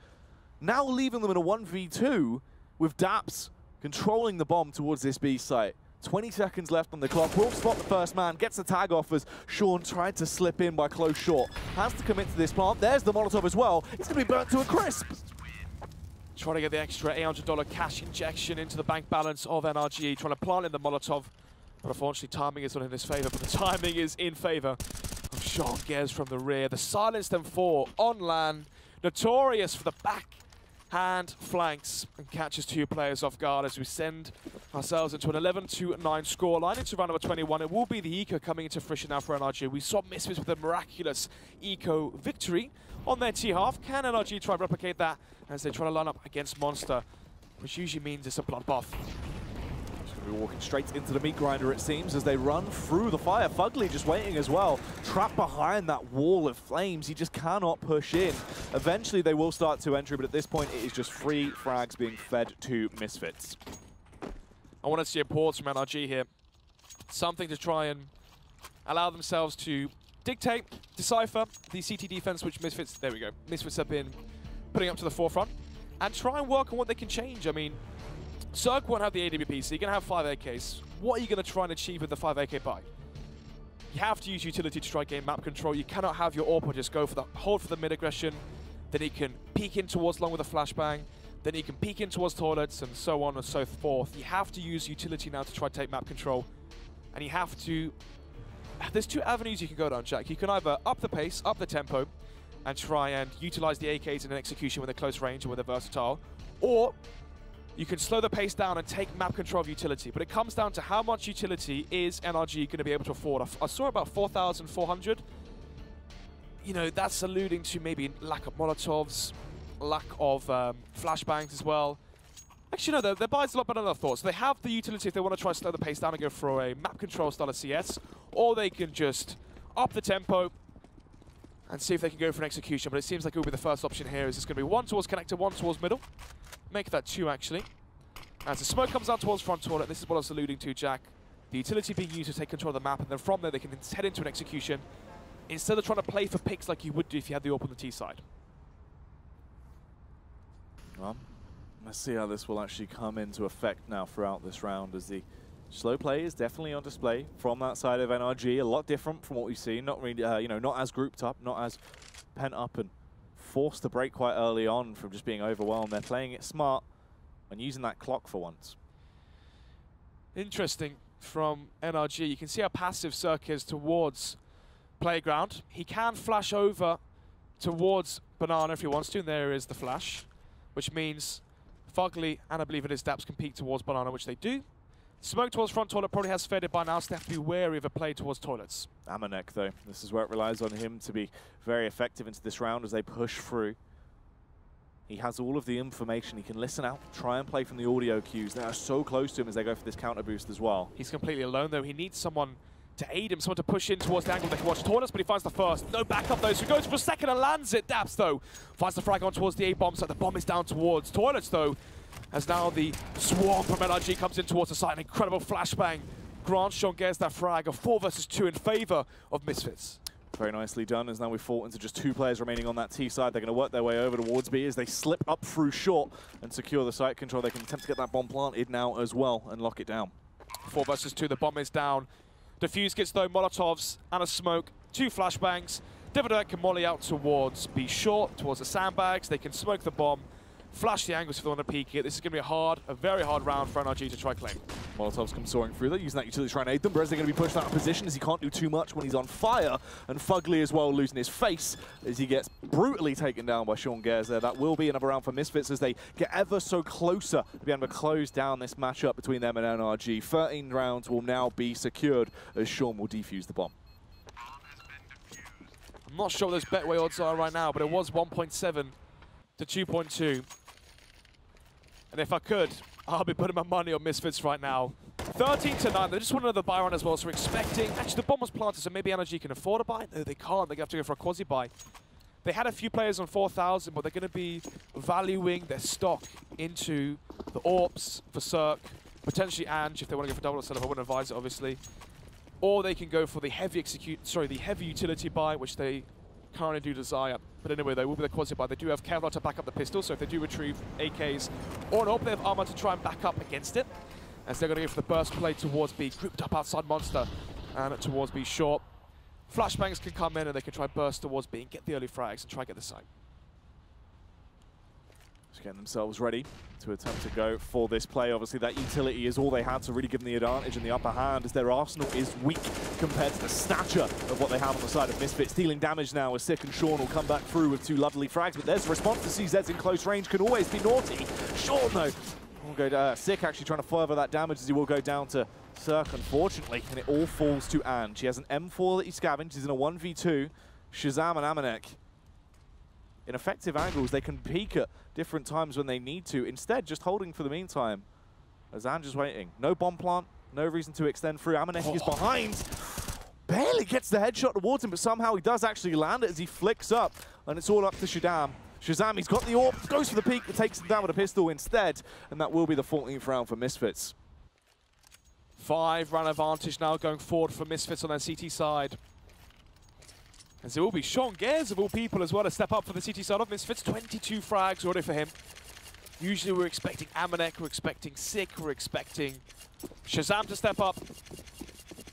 Now leaving them in a 1v2 with Daps controlling the bomb towards this B site. 20 seconds left on the clock. Will spot the first man, gets the tag off as Sean tried to slip in by close short. Has to commit to this plant. There's the Molotov as well. It's going to be burnt to a crisp. Trying to get the extra $800 cash injection into the bank balance of NRG, trying to plant in the Molotov. But unfortunately, timing is not in his favor, but the timing is in favor of Sean Gers from the rear. The silenced M4 on land, notorious for the backhand flanks, and catches 2 players off guard as we send ourselves into an 11-9 scoreline into round number 21. It will be the Eco coming into fruition now for NRG. We saw Misfits with a miraculous Eco victory on their T-half. Can NRG try and replicate that as they try to line up against Monster, which usually means it's a bloodbath? Just going to be walking straight into the meat grinder, it seems, as they run through the fire. Fugly just waiting as well. Trapped behind that wall of flames. He just cannot push in. Eventually, they will start to entry, but at this point, it is just 3 frags being fed to Misfits. I want to see a pause from NRG here. Something to try and allow themselves to dictate, decipher the CT defense, which Misfits, there we go, Misfits have been putting up to the forefront, and try and work on what they can change. I mean, Cirque won't have the AWP, so you're going to have 5 AKs. What are you going to try and achieve with the 5 AK buy? You have to use utility to try and gain map control. You cannot have your AWP just go for the hold for the mid aggression, then he can peek in towards long with a flashbang, then he can peek in towards toilets, and so on and so forth. You have to use utility now to try and take map control, and you have to... There's 2 avenues you can go down, Jack. You can either up the pace, up the tempo, and try and utilize the AKs in an execution with a close range or with a versatile, or you can slow the pace down and take map control of utility. But it comes down to how much utility is NRG going to be able to afford. I saw about 4,400. You know, that's alluding to maybe lack of Molotovs, lack of flashbangs as well. Actually, no, their buy's a lot better than I thought. So they have the utility if they want to try to slow the pace down and go for a map control style of CS, or they can just up the tempo and see if they can go for an execution. But it seems like it will be the first option here. Is it's going to be 1 towards connector, 1 towards middle. Make that 2, actually. As the smoke comes out towards front toilet, this is what I was alluding to, Jack. The utility being used to take control of the map, and then from there they can head into an execution. instead of trying to play for picks like you would do if you had the AWP on the T side. Well, let's see how this will actually come into effect now throughout this round, as the slow play is definitely on display from that side of NRG. A lot different from what we've seen. Not really, not as grouped up, not as pent up and forced to break quite early on from just being overwhelmed. They're playing it smart and using that clock for once. Interesting from NRG. You can see how passive Cirque is towards Playground. He can flash over towards Banana if he wants to, and there is the flash, which means Fugly and I believe it is Daps can peek towards Banana, which they do. Smoke towards front toilet probably has faded by now, so they have to be wary of a play towards toilets. Amanek, though, this is where it relies on him to be very effective into this round as they push through. He has all of the information. He can listen out, try and play from the audio cues. They are so close to him as they go for this counter boost as well. He's completely alone, though. He needs someone to aid him, someone to push in towards the angle. They can watch toilets, but he finds the first. No backup, though, so he goes for a second and lands it. Daps, though, finds the frag on towards the A-bomb, so the bomb is down towards toilets, though, as now the swarm from NRG comes in towards the site. An incredible flashbang grants Sean Gares that frag of 4 versus 2 in favor of Misfits. Very nicely done, as now we've fought into just 2 players remaining on that T side. They're going to work their way over towards B as they slip up through short and secure the site control. They can attempt to get that bomb planted now as well and lock it down. 4 versus 2, the bomb is down. Defuse gets though Molotovs and a smoke, 2 flashbangs. Dividend can molly out towards B short, towards the sandbags. They can smoke the bomb, flash the angles if they want to peek it. This is going to be a very hard round for NRG to try claim. Molotovs come soaring through. They're using that utility to try and aid them. Brez, they're going to be pushed out of position as he can't do too much when he's on fire. And Fugly as well losing his face as he gets brutally taken down by Sean Gares there. That will be another round for Misfits as they get ever so closer to be able to close down this matchup between them and NRG. 13 rounds will now be secured as Sean will defuse the bomb. I'm not sure what those Betway odds are right now, but it was 1.7 to 2.2. And if I could, I'll be putting my money on Misfits right now. 13 to 9. They just want another buy run as well, so we're expecting. Actually, the bomb was planted, so maybe NRG can afford a buy. No, they can't. They have to go for a quasi buy. They had a few players on 4,000, but they're going to be valuing their stock into the AWPs for Cirque, potentially Ange if they want to go for double setup. I wouldn't advise it, obviously. Or they can go for the heavy utility buy, which they currently do desire. But anyway, they will be the quasi buy. They do have Kevlar to back up the pistol, so if they do retrieve AKs or an AWP, they have armor to try and back up against it. As they're going to go for the burst play towards B, grouped up outside Monster and towards B short. Flashbangs can come in and they can try and burst towards B and get the early frags and try and get the site. Just getting themselves ready to attempt to go for this play. Obviously, that utility is all they had to really give them the advantage and the upper hand, as their arsenal is weak compared to the stature of what they have on the side of Misfits. Dealing damage now as Sick and Sean will come back through with 2 lovely frags, but there's a response to CZ's in close range. Can always be naughty. Sean, though, will go to Sick, actually trying to further that damage as he will go down to Cirque, unfortunately, and it all falls to Ange. He has an M4 that he scavenged. He's in a 1v2. Shazam and Amanek, in effective angles, they can peek at different times when they need to. Instead, just holding for the meantime, as Ange is waiting. No bomb plant, no reason to extend through. Amanek is behind. Barely gets the headshot towards him, but somehow he does actually land it as he flicks up, and it's all up to Shazam. Shazam, he's got the AWP, goes for the peek, but takes him down with a pistol instead, and that will be the 14th round for Misfits. 5 round advantage now going forward for Misfits on their CT side. As it will be Sean Gares, of all people, as well, to step up for the CT side of Misfits. 22 frags already for him. Usually we're expecting Amanek, we're expecting Sick, we're expecting Shazam to step up.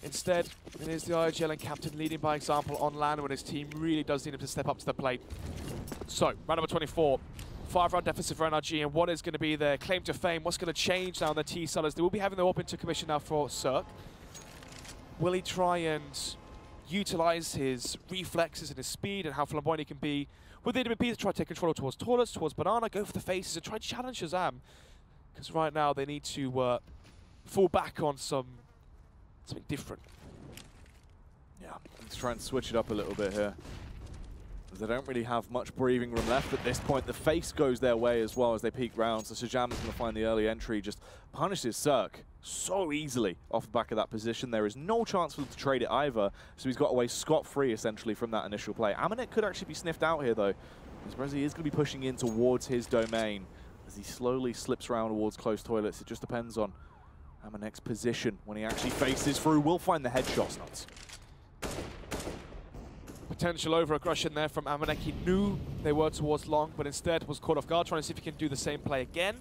Instead, it is the IGL and captain leading by example on land when his team really does need him to step up to the plate. So, round number 24. 5-round deficit for NRG, and what is going to be their claim to fame? What's going to change now on the T-side? They will be having their AWP into commission now for Cirque. Will he try and utilize his reflexes and his speed and how flamboyant he can be with AWP to try to take control towards toilets, towards Banana, go for the faces and try to challenge Shazam? Because right now they need to fall back on something different. Yeah, let's try and switch it up a little bit here. They don't really have much breathing room left at this point. The face goes their way as well as they peek round, so Shazam is going to find the early entry, just punishes Cirque so easily off the back of that position. There is no chance for them to trade it either, so he's got away scot-free essentially from that initial play. Amanek could actually be sniffed out here though, as Brezzy is going to be pushing in towards his domain as he slowly slips around towards close toilets. It just depends on Amanek's position when he actually faces through. Will find the headshots, nuts. potential over-aggression there from Amanek. He knew they were towards long, but instead was caught off guard, trying to see if he can do the same play again.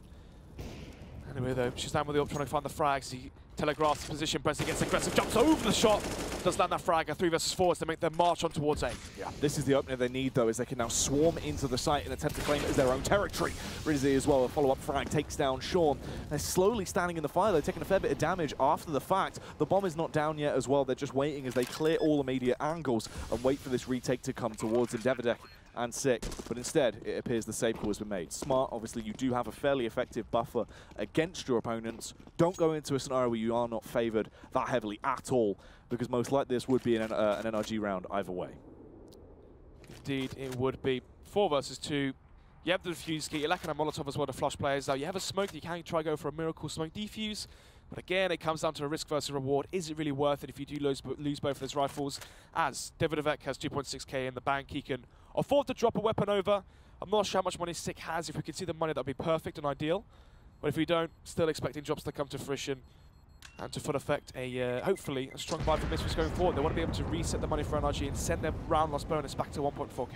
Anyway, though, Shazam with the up, trying to find the frags. He telegraphs the position, Brezzy gets aggressive, jumps over the shot, does land that frag, a 3 versus 4 as they make their march on towards A. Yeah, this is the opener they need, though, as they can now swarm into the site and attempt to claim it as their own territory. Rizzy as well, a follow-up frag takes down Sean. They're slowly standing in the fire. They're taking a fair bit of damage after the fact. The bomb is not down yet as well. They're just waiting as they clear all immediate angles and wait for this retake to come towards Endeavor and Sick, but instead it appears the safe call has been made. Smart, obviously you do have a fairly effective buffer against your opponents. Don't go into a scenario where you are not favoured that heavily at all, because most likely this would be an NRG round either way. Indeed, it would be 4 versus 2. You have the defuse kit, you're lacking a Molotov as well to flush players. Now you have a smoke that you can try go for a miracle smoke defuse, but again it comes down to a risk versus reward. Is it really worth it if you do lose both of those rifles? As Davidovec has 2.6k in the bank, he can afford to drop a weapon over. I'm not sure how much money Sick has. If we could see the money, that would be perfect and ideal. But if we don't, still expecting drops to come to fruition and to full effect a hopefully a strong buy for Misfits going forward. They want to be able to reset the money for NRG and send their round loss bonus back to 1.4k.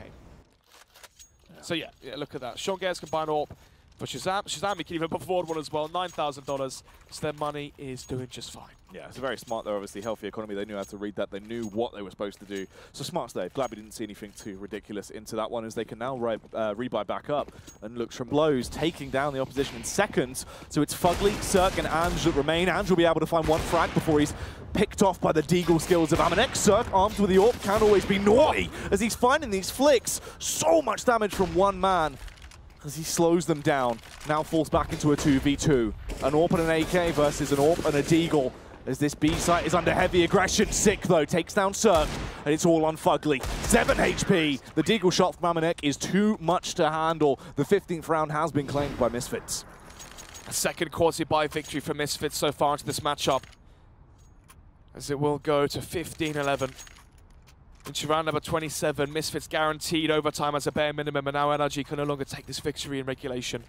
So yeah, look at that. Sean Gares can buy an AWP for Shazam. Shazam, he can even put forward one as well, $9,000. So their money is doing just fine. Yeah, it's a very smart, though, obviously, healthy economy. They knew how to read that. They knew what they were supposed to do. So smart stay. Glad we didn't see anything too ridiculous into that one, as they can now rebuy back up and look from blows, taking down the opposition in seconds. So it's Fugly, Cirque, and Ange that remain. Ange will be able to find one frag before he's picked off by the deagle skills of Amanek. Cirque, armed with the AWP, can always be naughty as he's finding these flicks. So much damage from one man as he slows them down. Now falls back into a 2v2. An AWP and an AK versus an AWP and a deagle, as this B site is under heavy aggression. Sick, though, takes down Cirque, and it's all on Fugly. 7 HP. The deagle shot from Amanek is too much to handle. The 15th round has been claimed by Misfits. A second quasi-buy victory for Misfits so far into this matchup, as it will go to 15-11. Into round number 27, Misfits guaranteed overtime as a bare minimum, and now NRG can no longer take this victory in regulation.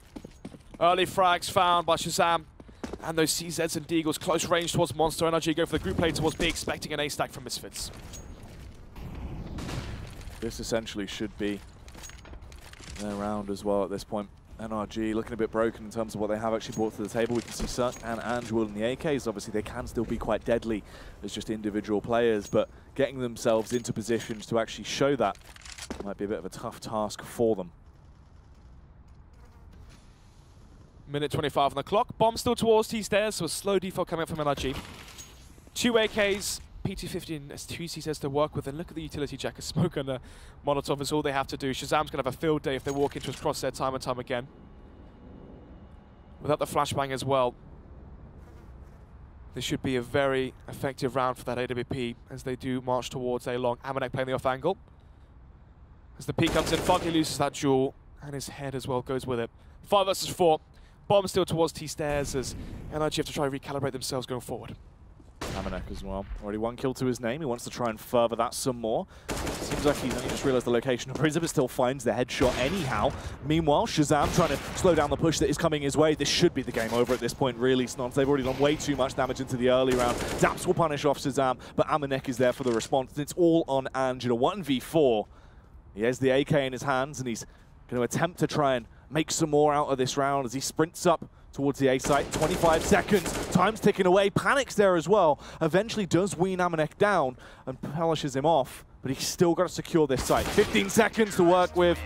Early frags found by Shazam, and those CZs and Deagles close range towards Monster. NRG go for the group play towards B, expecting an A-stack from Misfits. This essentially should be their round as well at this point. NRG looking a bit broken in terms of what they have actually brought to the table. We can see Cirque and Ange wielding the AKs. Obviously, they can still be quite deadly as just individual players, but getting themselves into positions to actually show that might be a bit of a tough task for them. Minute 25 on the clock. Bomb still towards T-stairs, so a slow default coming up from NRG. 2 AKs, P250 has 2 C-stairs to work with, and look at the utility jack. A smoke and a Molotov is all they have to do. Shazam's going to have a field day if they walk into his crosshair time and time again. Without the flashbang as well, this should be a very effective round for that AWP as they do march towards a long. Amanek playing the off angle. As the P comes in, Fugly loses that duel, and his head as well goes with it. 5 versus 4. Bomb still towards T-stairs as NRG have to try and recalibrate themselves going forward. Amanek as well. Already 1 kill to his name. He wants to try and further that some more. Seems like he's only just realized the location of Brizzy, but still finds the headshot anyhow. Meanwhile, Shazam trying to slow down the push that is coming his way. This should be the game over at this point, really, Snons. They've already done way too much damage into the early round. Zaps will punish off Shazam, but Amanek is there for the response. It's all on Ange in a 1v4. He has the AK in his hands, and he's going to attempt to try and make some more out of this round as he sprints up towards the A site. 25 seconds, time's ticking away. Panics there as well. Eventually does wean Amanek down and polishes him off, but he's still got to secure this site. 15 seconds to work with.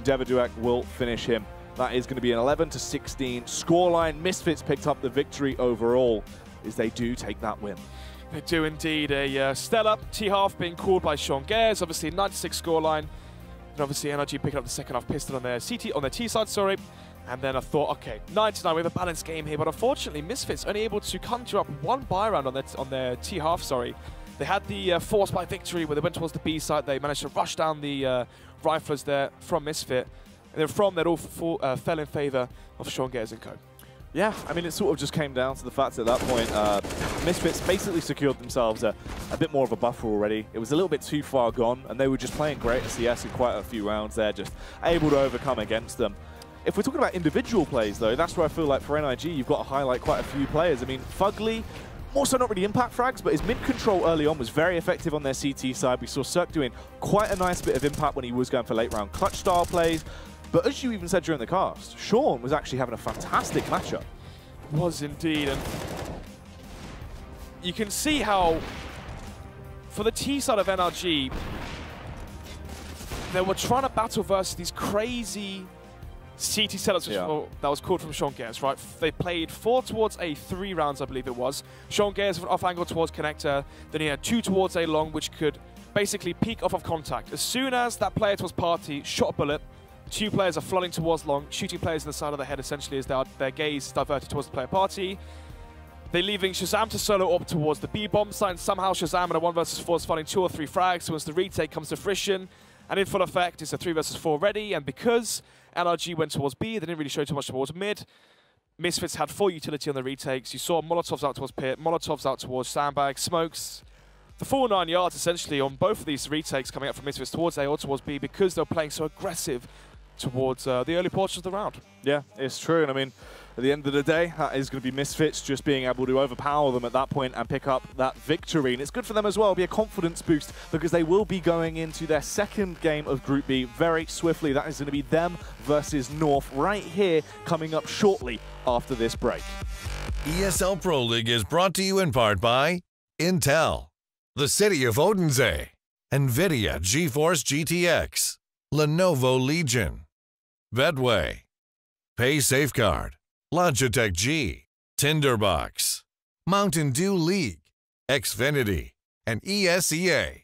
Davidovec will finish him. That is going to be an 11-16 scoreline. Misfits picked up the victory overall as they do take that win. They do indeed. A stellar T-half being called by Sean Gares. Obviously 96 scoreline. And obviously NRG picking up the second half pistol on their T side, sorry. And then I thought, okay, 99, we have a balanced game here, but unfortunately Misfits only able to conjure up 1 buy round on their T-half, sorry. They had the force by victory where they went towards the B side. They managed to rush down the riflers there from Misfit. And then from that all fell in favor of Sean Gares and co. Yeah, I mean, it sort of just came down to the fact at that point, Misfits basically secured themselves a bit more of a buffer already. It was a little bit too far gone, and they were just playing great at CS in quite a few rounds there, just able to overcome against them. If we're talking about individual plays, though, that's where I feel like for NIG, you've got to highlight quite a few players. I mean, Fugly more so not really impact frags, but his mid control early on was very effective on their CT side. We saw Cirque doing quite a nice bit of impact when he was going for late round clutch style plays. But as you even said during the cast, Sean was actually having a fantastic matchup. Was indeed, and you can see how, for the T side of NRG, they were trying to battle versus these crazy CT setups that was called from Sean Gares, right? They played 4 towards A, 3 rounds, I believe it was. Sean Gares off angle towards connector, then he had 2 towards A long, which could basically peek off of contact. As soon as that player towards party shot a bullet, 2 players are flooding towards long, shooting players in the side of the head essentially as their gaze is diverted towards the player party. They're leaving Shazam to solo up towards the B-bomb site, and somehow Shazam in a 1 versus 4 is finding 2 or 3 frags. So once the retake comes to fruition, and in full effect, it's a 3 versus 4 ready, and because NRG went towards B, they didn't really show too much towards mid. Misfits had full utility on the retakes. You saw Molotovs out towards pit, Molotovs out towards sandbag, smokes. The full 9 yards essentially on both of these retakes coming up from Misfits towards A or towards B because they were playing so aggressive towards the early portions of the round. Yeah, it's true. And I mean, at the end of the day, that is going to be Misfits just being able to overpower them at that point and pick up that victory. And it's good for them as well. It'll be a confidence boost because they will be going into their second game of Group B very swiftly. That is going to be them versus North right here coming up shortly after this break. ESL Pro League is brought to you in part by Intel, the City of Odense, NVIDIA GeForce GTX, Lenovo Legion, Bedway, Pay Safeguard, Logitech G, Tinderbox, Mountain Dew League, Xfinity, and ESEA.